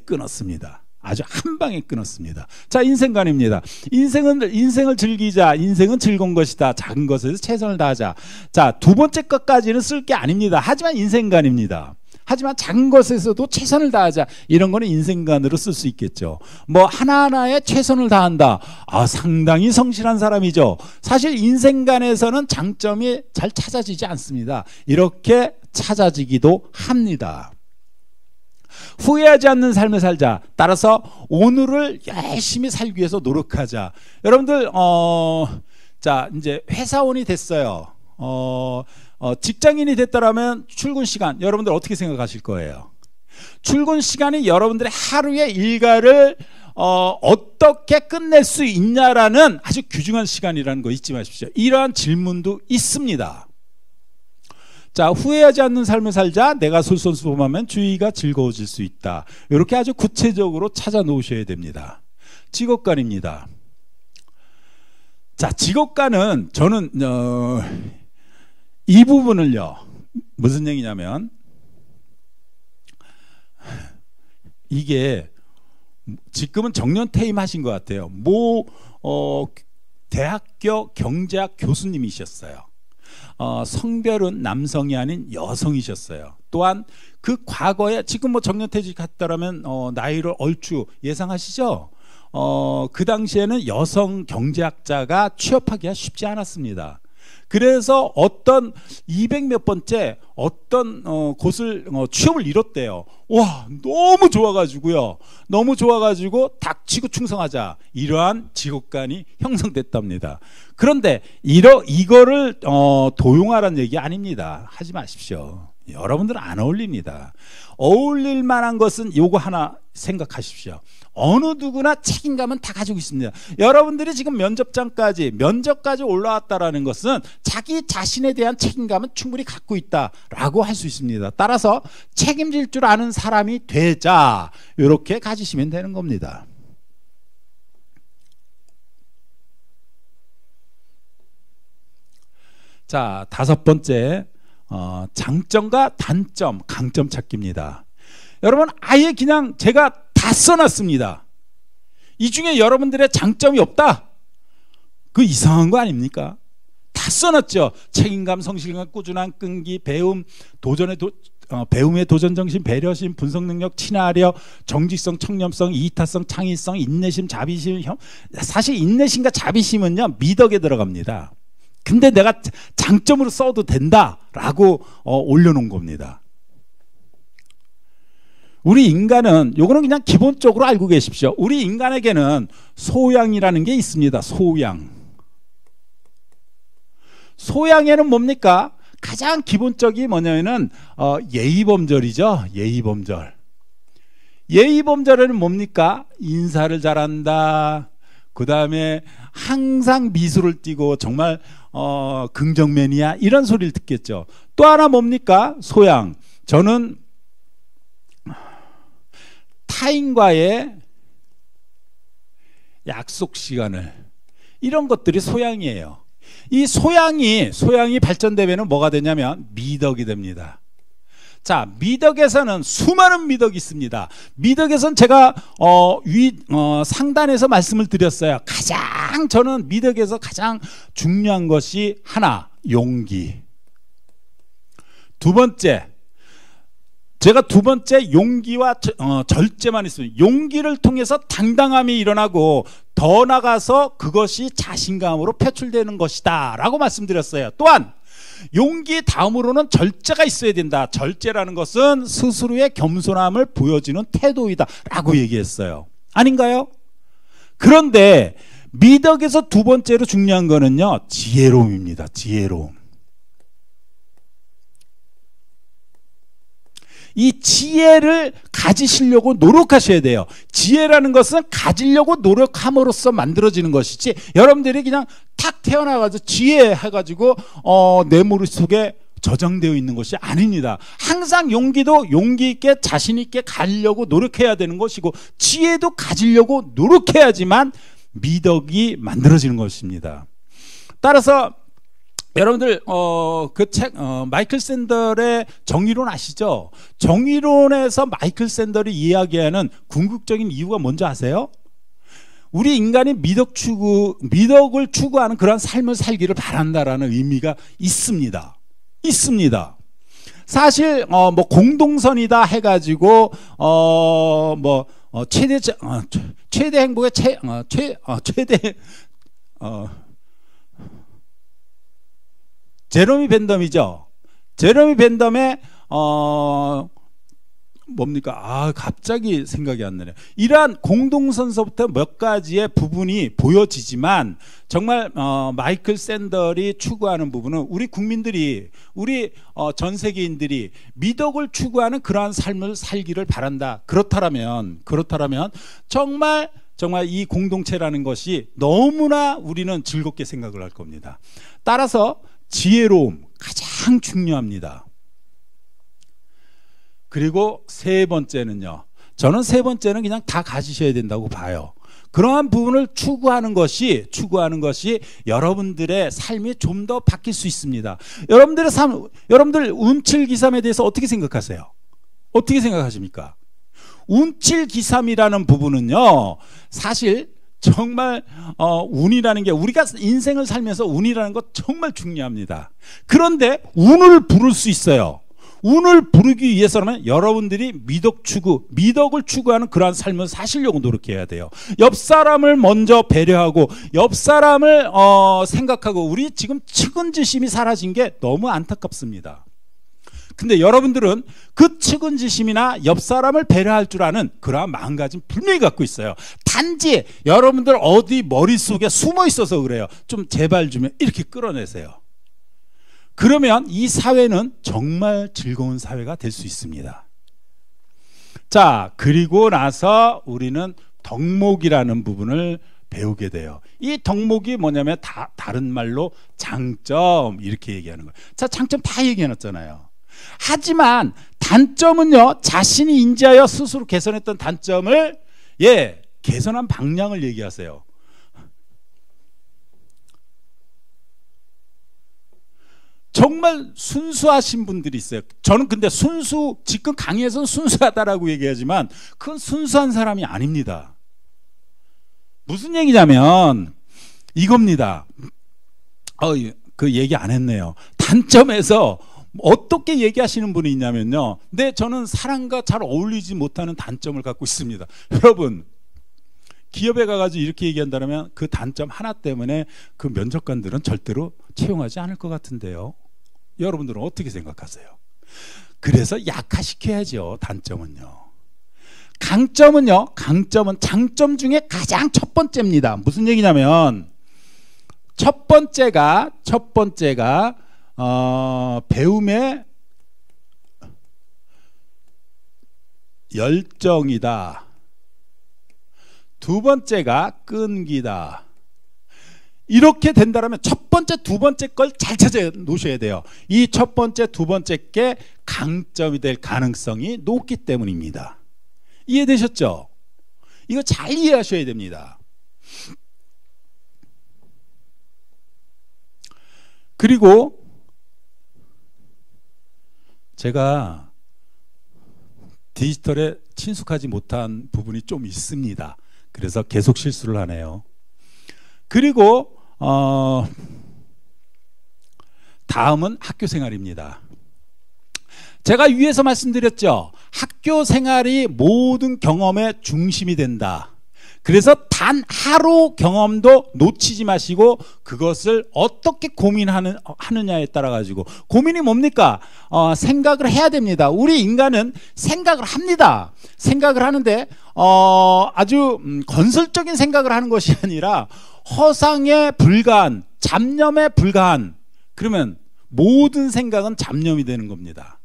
끊었습니다. 아주 한 방에 끊었습니다. 자, 인생관입니다. 인생을 즐기자. 인생은 즐거운 것이다. 작은 것에서 최선을 다하자. 자, 두 번째 것까지는 쓸 게 아닙니다. 하지만 인생관입니다. 하지만 작은 것에서도 최선을 다하자. 이런 거는 인생관으로 쓸 수 있겠죠. 뭐 하나하나에 최선을 다한다. 상당히 성실한 사람이죠. 사실 인생관에서는 장점이 잘 찾아지지 않습니다. 이렇게 찾아지기도 합니다. 후회하지 않는 삶을 살자. 따라서 오늘을 열심히 살기 위해서 노력하자. 여러분들 자, 이제 회사원이 됐어요. 직장인이 됐다라면 출근 시간 여러분들 어떻게 생각하실 거예요? 출근 시간이 여러분들의 하루의 일과를 어떻게 끝낼 수 있냐라는 아주 귀중한 시간이라는 거 잊지 마십시오. 이러한 질문도 있습니다. 자, 후회하지 않는 삶을 살자. 내가 솔선수범하면 주위가 즐거워질 수 있다. 이렇게 아주 구체적으로 찾아 놓으셔야 됩니다. 직업관입니다. 자, 직업관은 저는 이 부분을요, 무슨 얘기냐면 이게 지금은 정년퇴임하신 것 같아요. 대학교 경제학 교수님이셨어요. 성별은 남성이 아닌 여성이셨어요. 또한 그 과거에 지금 뭐 정년퇴직했다라면 나이를 얼추 예상하시죠? 그 당시에는 여성 경제학자가 취업하기가 쉽지 않았습니다. 그래서 어떤 200몇 번째 어떤 곳을 취업을 이뤘대요. 와, 너무 좋아가지고요. 너무 좋아가지고 닥치고 충성하자. 이러한 직업관이 형성됐답니다. 그런데 이거를 도용하라는 얘기 아닙니다. 하지 마십시오. 여러분들은 안 어울립니다. 어울릴 만한 것은 요거 하나 생각하십시오. 어느 누구나 책임감은 다 가지고 있습니다. 여러분들이 지금 면접까지 올라왔다라는 것은 자기 자신에 대한 책임감은 충분히 갖고 있다라고 할 수 있습니다. 따라서 책임질 줄 아는 사람이 되자. 이렇게 가지시면 되는 겁니다. 자, 다섯 번째, 장점과 단점, 강점 찾기입니다. 여러분, 아예 그냥 제가 다 써놨습니다. 이 중에 여러분들의 장점이 없다? 그 이상한 거 아닙니까? 다 써놨죠. 책임감, 성실감, 꾸준한 끈기, 배움의 도전정신, 배려심, 분석능력, 친화력, 정직성, 청렴성, 이타성, 창의성, 인내심, 자비심. 사실 인내심과 자비심은요, 미덕에 들어갑니다. 근데 내가 장점으로 써도 된다라고 올려놓은 겁니다. 우리 인간은 요거는 그냥 기본적으로 알고 계십시오. 우리 인간에게는 소양이라는 게 있습니다. 소양에는 뭡니까? 가장 기본적이 뭐냐면은 예의범절이죠. 예의범절에는 뭡니까? 인사를 잘한다. 그 다음에 항상 미소를 띠고 정말 긍정맨이야, 이런 소리를 듣겠죠. 또 하나 뭡니까? 소양. 저는 타인과의 약속 시간을, 이런 것들이 소양이에요. 이 소양이 발전되면 뭐가 되냐면 미덕이 됩니다. 자, 미덕에서는 수많은 미덕이 있습니다. 미덕에서는 제가 상단에서 말씀을 드렸어요. 저는 미덕에서 가장 중요한 것이 하나, 용기. 두 번째, 용기와 절제만 있습니다. 용기를 통해서 당당함이 일어나고 더 나가서 그것이 자신감으로 표출되는 것이다 라고 말씀드렸어요. 또한 용기 다음으로는 절제가 있어야 된다. 절제라는 것은 스스로의 겸손함을 보여주는 태도이다 라고 얘기했어요. 아닌가요? 그런데 미덕에서 두 번째로 중요한 거는요, 지혜로움입니다. 지혜로움. 이 지혜를 가지시려고 노력하셔야 돼요. 지혜라는 것은 가지려고 노력함으로써 만들어지는 것이지, 여러분들이 그냥 탁 태어나가지고 지혜 해가지고 내 머릿속에 저장되어 있는 것이 아닙니다. 항상 용기도 용기 있게 자신 있게 가려고 노력해야 되는 것이고, 지혜도 가지려고 노력해야지만 미덕이 만들어지는 것입니다. 따라서 여러분들 그 책 마이클 샌델의 정의론 아시죠? 정의론에서 마이클 샌델이 이야기하는 궁극적인 이유가 뭔지 아세요? 우리 인간이 미덕을 추구하는 그런 삶을 살기를 바란다라는 의미가 있습니다. 있습니다. 사실 뭐 공동선이다 해가지고 최대 행복의 최대 제레미 벤덤이죠. 제레미 벤덤의 뭡니까? 갑자기 생각이 안 나네요. 이러한 공동선서부터 몇 가지의 부분이 보여지지만, 정말 마이클 샌델이 추구하는 부분은 우리 국민들이, 우리 전 세계인들이 미덕을 추구하는 그러한 삶을 살기를 바란다. 그렇다면 정말 이 공동체라는 것이 너무나 우리는 즐겁게 생각을 할 겁니다. 따라서 지혜로움 가장 중요합니다. 그리고 세 번째는요, 저는 세 번째는 그냥 다 가지셔야 된다고 봐요. 그러한 부분을 추구하는 것이 여러분들의 삶이 좀 더 바뀔 수 있습니다. 여러분들 운칠기삼에 대해서 어떻게 생각하세요? 어떻게 생각하십니까? 운칠기삼이라는 부분은요, 사실 정말 운이라는 게, 우리가 인생을 살면서 운이라는 것 정말 중요합니다. 그런데 운을 부를 수 있어요. 운을 부르기 위해서는 여러분들이 미덕을 추구하는 그러한 삶을 사시려고 노력해야 돼요. 옆 사람을 먼저 배려하고, 옆 사람을 생각하고, 우리 지금 측은지심이 사라진 게 너무 안타깝습니다. 근데 여러분들은 그 측은지심이나 옆 사람을 배려할 줄 아는 그러한 마음가짐 분명히 갖고 있어요. 단지 여러분들 어디 머릿속에 숨어 있어서 그래요. 좀 제발 좀 이렇게 끌어내세요. 그러면 이 사회는 정말 즐거운 사회가 될 수 있습니다. 자, 그리고 나서 우리는 덕목이라는 부분을 배우게 돼요. 이 덕목이 뭐냐면 다른 말로 장점, 이렇게 얘기하는 거예요. 자, 장점 다 얘기해놨잖아요. 하지만 단점은요, 자신이 인지하여 스스로 개선했던 단점을 개선한 방향을 얘기하세요. 정말 순수하신 분들이 있어요. 저는 근데 지금 강의에서는 순수하다라고 얘기하지만 그건 순수한 사람이 아닙니다. 무슨 얘기냐면 이겁니다. 그 얘기 안 했네요. 단점에서 어떻게 얘기하시는 분이 있냐면요, 저는 사람과 잘 어울리지 못하는 단점을 갖고 있습니다. 여러분, 기업에 가가지고 이렇게 얘기한다면 그 단점 하나 때문에 그 면접관들은 절대로 채용하지 않을 것 같은데요. 여러분들은 어떻게 생각하세요? 그래서 약화시켜야죠. 단점은요. 강점은 장점 중에 가장 첫 번째입니다. 무슨 얘기냐면 첫 번째가 배움의 열정이다. 두 번째가 끈기다. 이렇게 된다면 첫 번째, 두 번째 걸 잘 찾아 놓으셔야 돼요. 이 첫 번째, 두 번째 게 강점이 될 가능성이 높기 때문입니다. 이해되셨죠? 이거 잘 이해하셔야 됩니다. 그리고 제가 디지털에 친숙하지 못한 부분이 좀 있습니다. 그래서 계속 실수를 하네요. 그리고 다음은 학교 생활입니다. 제가 위에서 말씀드렸죠. 학교 생활이 모든 경험의 중심이 된다. 그래서 단 하루 경험도 놓치지 마시고 그것을 어떻게 고민하느냐에 따라 가지고, 고민이 뭡니까? 생각을 해야 됩니다. 우리 인간은 생각을 합니다. 생각을 하는데 아주 건설적인 생각을 하는 것이 아니라 허상에 불과한, 잡념에 불과한, 그러면 모든 생각은 잡념이 되는 겁니다.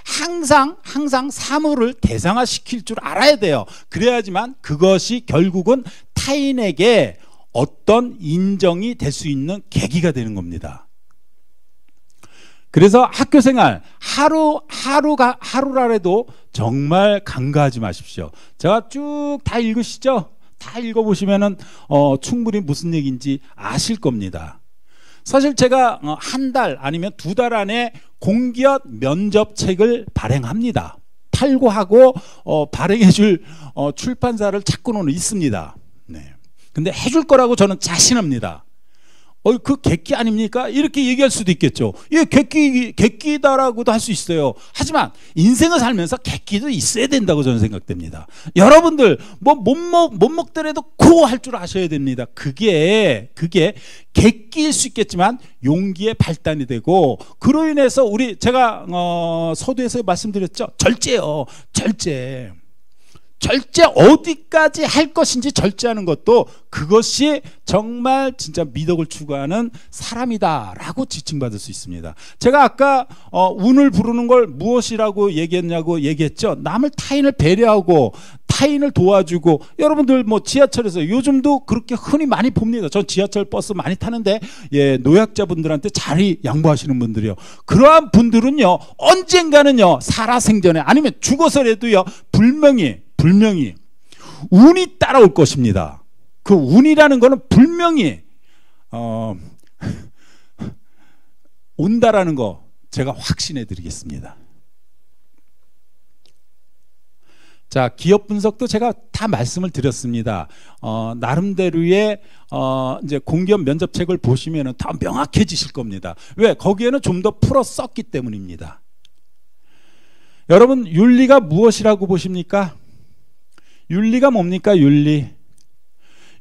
항상 사물을 대상화시킬 줄 알아야 돼요. 그래야지만 그것이 결국은 타인에게 어떤 인정이 될 수 있는 계기가 되는 겁니다. 그래서 학교 생활 하루라도 정말 간과하지 마십시오. 제가 쭉 다 읽으시죠? 다 읽어보시면은 충분히 무슨 얘기인지 아실 겁니다. 사실 제가 한 달 아니면 두 달 안에 공기업 면접책을 발행합니다. 탈고하고 발행해줄 출판사를 찾고는 있습니다. 네. 근데 해줄 거라고 저는 자신합니다. 그 객기 아닙니까? 이렇게 얘기할 수도 있겠죠. 예, 객기다라고도 할 수 있어요. 하지만 인생을 살면서 객기도 있어야 된다고 저는 생각됩니다. 여러분들 못 먹더라도 코 할 줄 아셔야 됩니다. 그게 객기일 수 있겠지만 용기의 발단이 되고, 그로 인해서 제가 서두에서 말씀드렸죠. 절제 어디까지 할 것인지 절제하는 것도 그것이 정말 진짜 미덕을 추구하는 사람이다라고 지칭받을 수 있습니다. 제가 아까 운을 부르는 걸 무엇이라고 얘기했죠. 남을 타인을 배려하고 타인을 도와주고, 여러분들 지하철에서 요즘도 그렇게 흔히 많이 봅니다. 전 지하철 버스 많이 타는데 노약자분들한테 자리 양보하시는 분들이요. 그러한 분들은요 언젠가는요 살아생전에 아니면 죽어서라도요 분명히 운이 따라올 것입니다. 그 운이라는 거는 분명히 온다라는 거 제가 확신해 드리겠습니다. 자, 기업 분석도 제가 다 말씀을 드렸습니다. 나름대로의 이제 공기업 면접책을 보시면은 더 명확해지실 겁니다. 왜? 거기에는 좀 더 풀어 썼기 때문입니다. 여러분, 윤리가 무엇이라고 보십니까? 윤리가 뭡니까?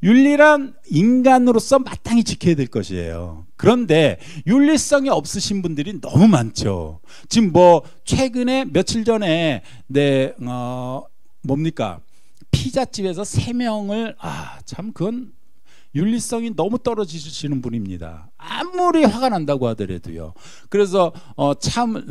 윤리란 인간으로서 마땅히 지켜야 될 것이에요. 그런데 윤리성이 없으신 분들이 너무 많죠. 지금 최근에 며칠 전에 피자집에서 3명을 참 그건 윤리성이 너무 떨어지시는 분입니다. 아무리 화가 난다고 하더라도요. 그래서 참을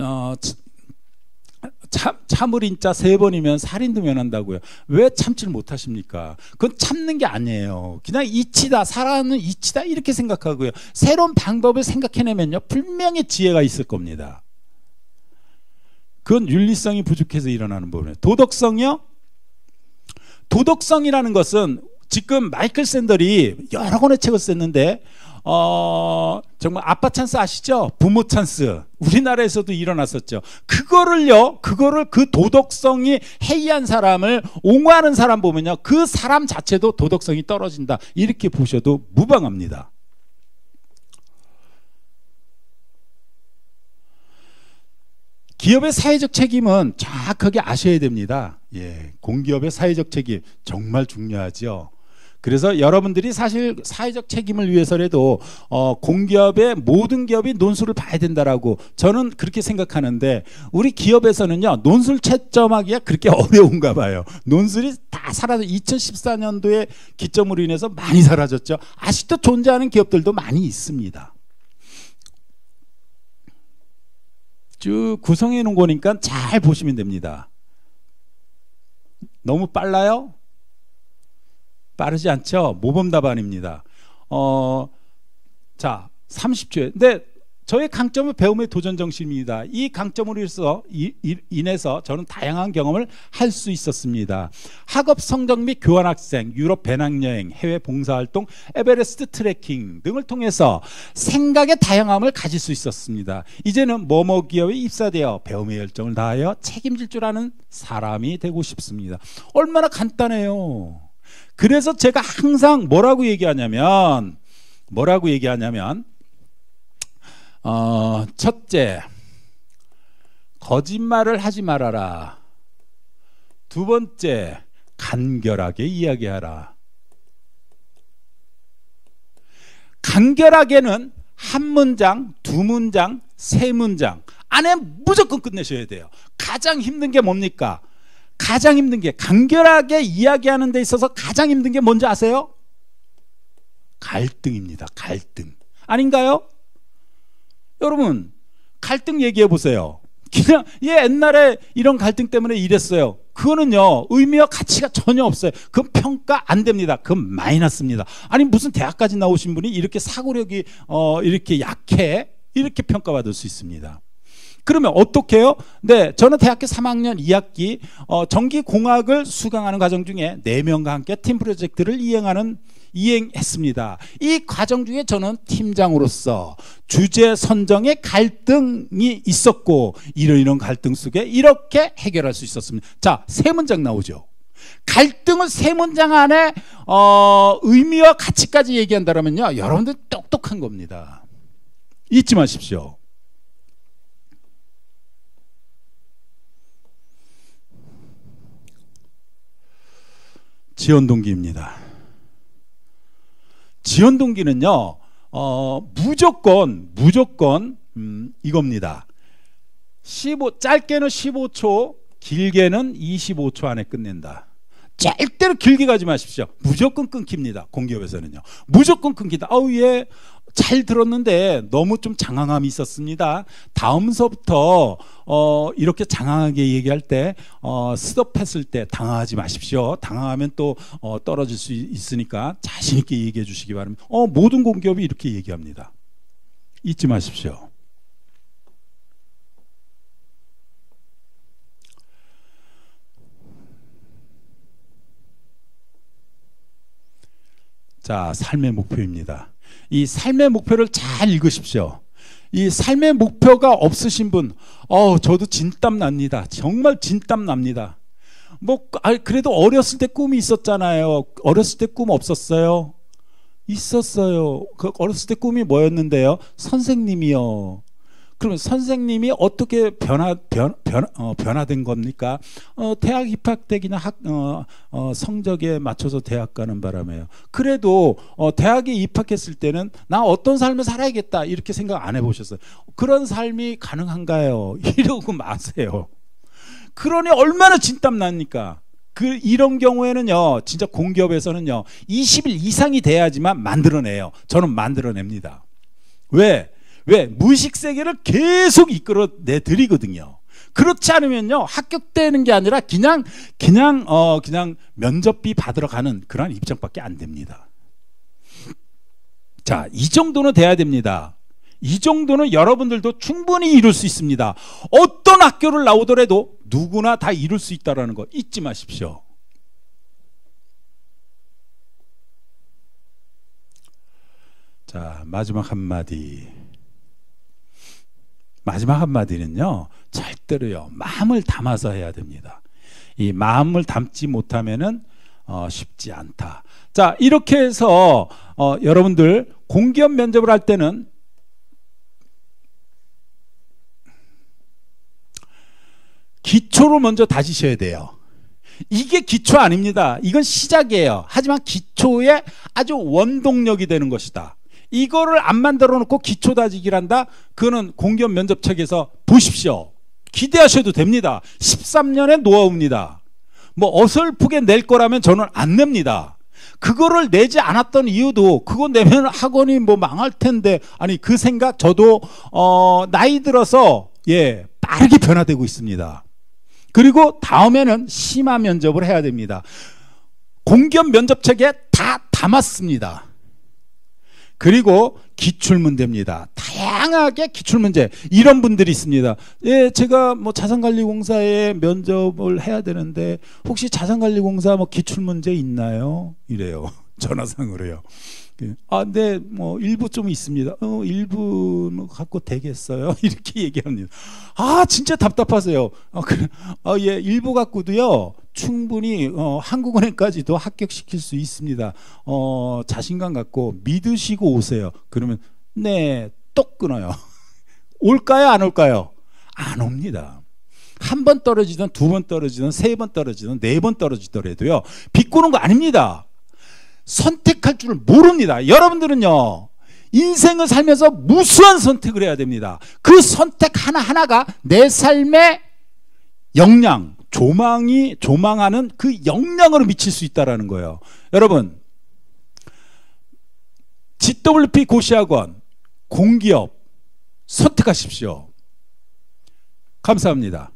인자 3번이면 살인도 면한다고요. 왜 참지를 못하십니까? 그건 참는 게 아니에요. 그냥 이치다, 살아가는 이치다 이렇게 생각하고요. 새로운 방법을 생각해내면요 분명히 지혜가 있을 겁니다. 그건 윤리성이 부족해서 일어나는 부분이에요. 도덕성이요? 도덕성이라는 것은 지금 마이클 샌델이 여러 권의 책을 썼는데 정말 아빠 찬스 아시죠? 부모 찬스. 우리나라에서도 일어났었죠. 그거를 그 도덕성이 해이한 사람을 옹호하는 사람 보면요, 그 사람 자체도 도덕성이 떨어진다. 이렇게 보셔도 무방합니다. 기업의 사회적 책임은 정확하게 아셔야 됩니다. 예, 공기업의 사회적 책임 정말 중요하죠. 그래서 여러분들이 사실 사회적 책임을 위해서라도 공기업의 모든 기업이 논술을 봐야 된다라고 저는 그렇게 생각하는데, 우리 기업에서는요 논술 채점하기가 그렇게 어려운가 봐요. 논술이 다 사라져 2014년도에 기점으로 인해서 많이 사라졌죠. 아직도 존재하는 기업들도 많이 있습니다. 쭉 구성해 놓은 거니까 잘 보시면 됩니다. 너무 빨라요? 빠르지 않죠? 모범 답안입니다. 자, 30초에. 근데 저의 강점은 배움의 도전 정신입니다. 이 강점으로 인해서 저는 다양한 경험을 할 수 있었습니다. 학업 성적 및 교환학생, 유럽 배낭여행, 해외 봉사활동, 에베레스트 트레킹 등을 통해서 생각의 다양함을 가질 수 있었습니다. 이제는 뭐뭐 기업에 입사되어 배움의 열정을 다하여 책임질 줄 아는 사람이 되고 싶습니다. 얼마나 간단해요. 그래서 제가 항상 뭐라고 얘기하냐면 첫째, 거짓말을 하지 말아라. 두 번째, 간결하게 이야기하라. 간결하게는 한 문장, 두 문장, 세 문장 안에 무조건 끝내셔야 돼요. 가장 힘든 게 뭡니까? 가장 힘든 게, 간결하게 이야기하는 데 있어서 가장 힘든 게 뭔지 아세요? 갈등입니다. 갈등. 아닌가요? 여러분, 갈등 얘기해 보세요. 그냥 얘 옛날에 이런 갈등 때문에 이랬어요. 그거는요 의미와 가치가 전혀 없어요. 그건 평가 안 됩니다. 그건 마이너스입니다. 아니 무슨 대학까지 나오신 분이 이렇게 사고력이 이렇게 약해? 이렇게 평가받을 수 있습니다. 그러면 어떻게 해요? 네, 저는 대학교 3학년 2학기 전기공학을 수강하는 과정 중에 4명과 함께 팀 프로젝트를 이행했습니다. 이 과정 중에 저는 팀장으로서 주제 선정에 갈등이 있었고 이런 갈등 속에 이렇게 해결할 수 있었습니다. 자, 3문장 나오죠. 갈등을 3문장 안에 의미와 가치까지 얘기한다면요, 여러분들 똑똑한 겁니다. 잊지 마십시오. 지원 동기입니다. 지원 동기는요, 무조건 이겁니다. 짧게는 15초, 길게는 25초 안에 끝낸다. 절대로 길게 가지 마십시오. 무조건 끊깁니다. 공기업에서는요. 무조건 끊긴다. 예, 잘 들었는데 너무 좀 장황함이 있었습니다. 다음서부터 이렇게 장황하게 얘기할 때 스톱했을 때 당황하지 마십시오. 당황하면 또 떨어질 수 있으니까 자신 있게 얘기해 주시기 바랍니다. 모든 공기업이 이렇게 얘기합니다. 잊지 마십시오. 자, 삶의 목표입니다. 이 삶의 목표를 잘 읽으십시오. 이 삶의 목표가 없으신 분, 저도 진땀 납니다. 정말 진땀 납니다. 그래도 어렸을 때 꿈이 있었잖아요. 어렸을 때 꿈 없었어요? 있었어요. 그 어렸을 때 꿈이 뭐였는데요? 선생님이요. 그러면 선생님이 어떻게 변화된 겁니까? 대학 입학되기나 성적에 맞춰서 대학 가는 바람에요. 그래도 대학에 입학했을 때는 나 어떤 삶을 살아야겠다 이렇게 생각 안 해보셨어요? 그런 삶이 가능한가요? 이러고 마세요. 그러니 얼마나 진땀 납니까? 이런 경우에는요, 진짜 공기업에서는요, 20일 이상이 돼야지만 만들어내요. 저는 만들어냅니다. 왜? 무의식 세계를 계속 이끌어내 드리거든요. 그렇지 않으면요, 합격되는 게 아니라 그냥 면접비 받으러 가는 그런 입장밖에 안 됩니다. 자, 이 정도는 돼야 됩니다. 이 정도는 여러분들도 충분히 이룰 수 있습니다. 어떤 학교를 나오더라도 누구나 다 이룰 수 있다는 거 잊지 마십시오. 자, 마지막 한마디는요, 절대로요, 마음을 담아서 해야 됩니다. 이 마음을 담지 못하면은 쉽지 않다. 자, 이렇게 해서 여러분들 공기업 면접을 할 때는 기초를 먼저 다지셔야 돼요. 이게 기초 아닙니다. 이건 시작이에요. 하지만 기초의 아주 원동력이 되는 것이다. 이거를 안 만들어 놓고 기초 다지기를 한다? 그거는 공기업 면접책에서 보십시오. 기대하셔도 됩니다. 13년의 노하우입니다. 어설프게 낼 거라면 저는 안 냅니다. 그거를 내지 않았던 이유도, 그거 내면 학원이 망할 텐데, 아니, 그 생각 저도 나이 들어서 빠르게 변화되고 있습니다. 그리고 다음에는 심화 면접을 해야 됩니다. 공기업 면접책에 다 담았습니다. 그리고 기출문제입니다. 다양하게 기출문제. 이런 분들이 있습니다. 제가 자산관리공사에 면접을 해야 되는데 혹시 자산관리공사 기출문제 있나요? 이래요. 전화상으로요. 네, 일부 좀 있습니다. 일부는 갖고 되겠어요? 이렇게 얘기합니다. 진짜 답답하세요. 예, 일부 갖고도요, 충분히 한국은행까지도 합격시킬 수 있습니다. 자신감 갖고 믿으시고 오세요. 그러면 네, 또 끊어요. 올까요? 안 올까요? 안 옵니다. 한 번 떨어지든 두 번 떨어지든 세 번 떨어지든 네 번 떨어지더라도요, 비꼬는 거 아닙니다. 선택할 줄 모릅니다. 여러분들은요, 인생을 살면서 무수한 선택을 해야 됩니다. 그 선택 하나하나가 내 삶의 역량, 조망하는 그 역량으로 미칠 수 있다는 거예요. 여러분, GWP 고시학원, 공기업 선택하십시오. 감사합니다.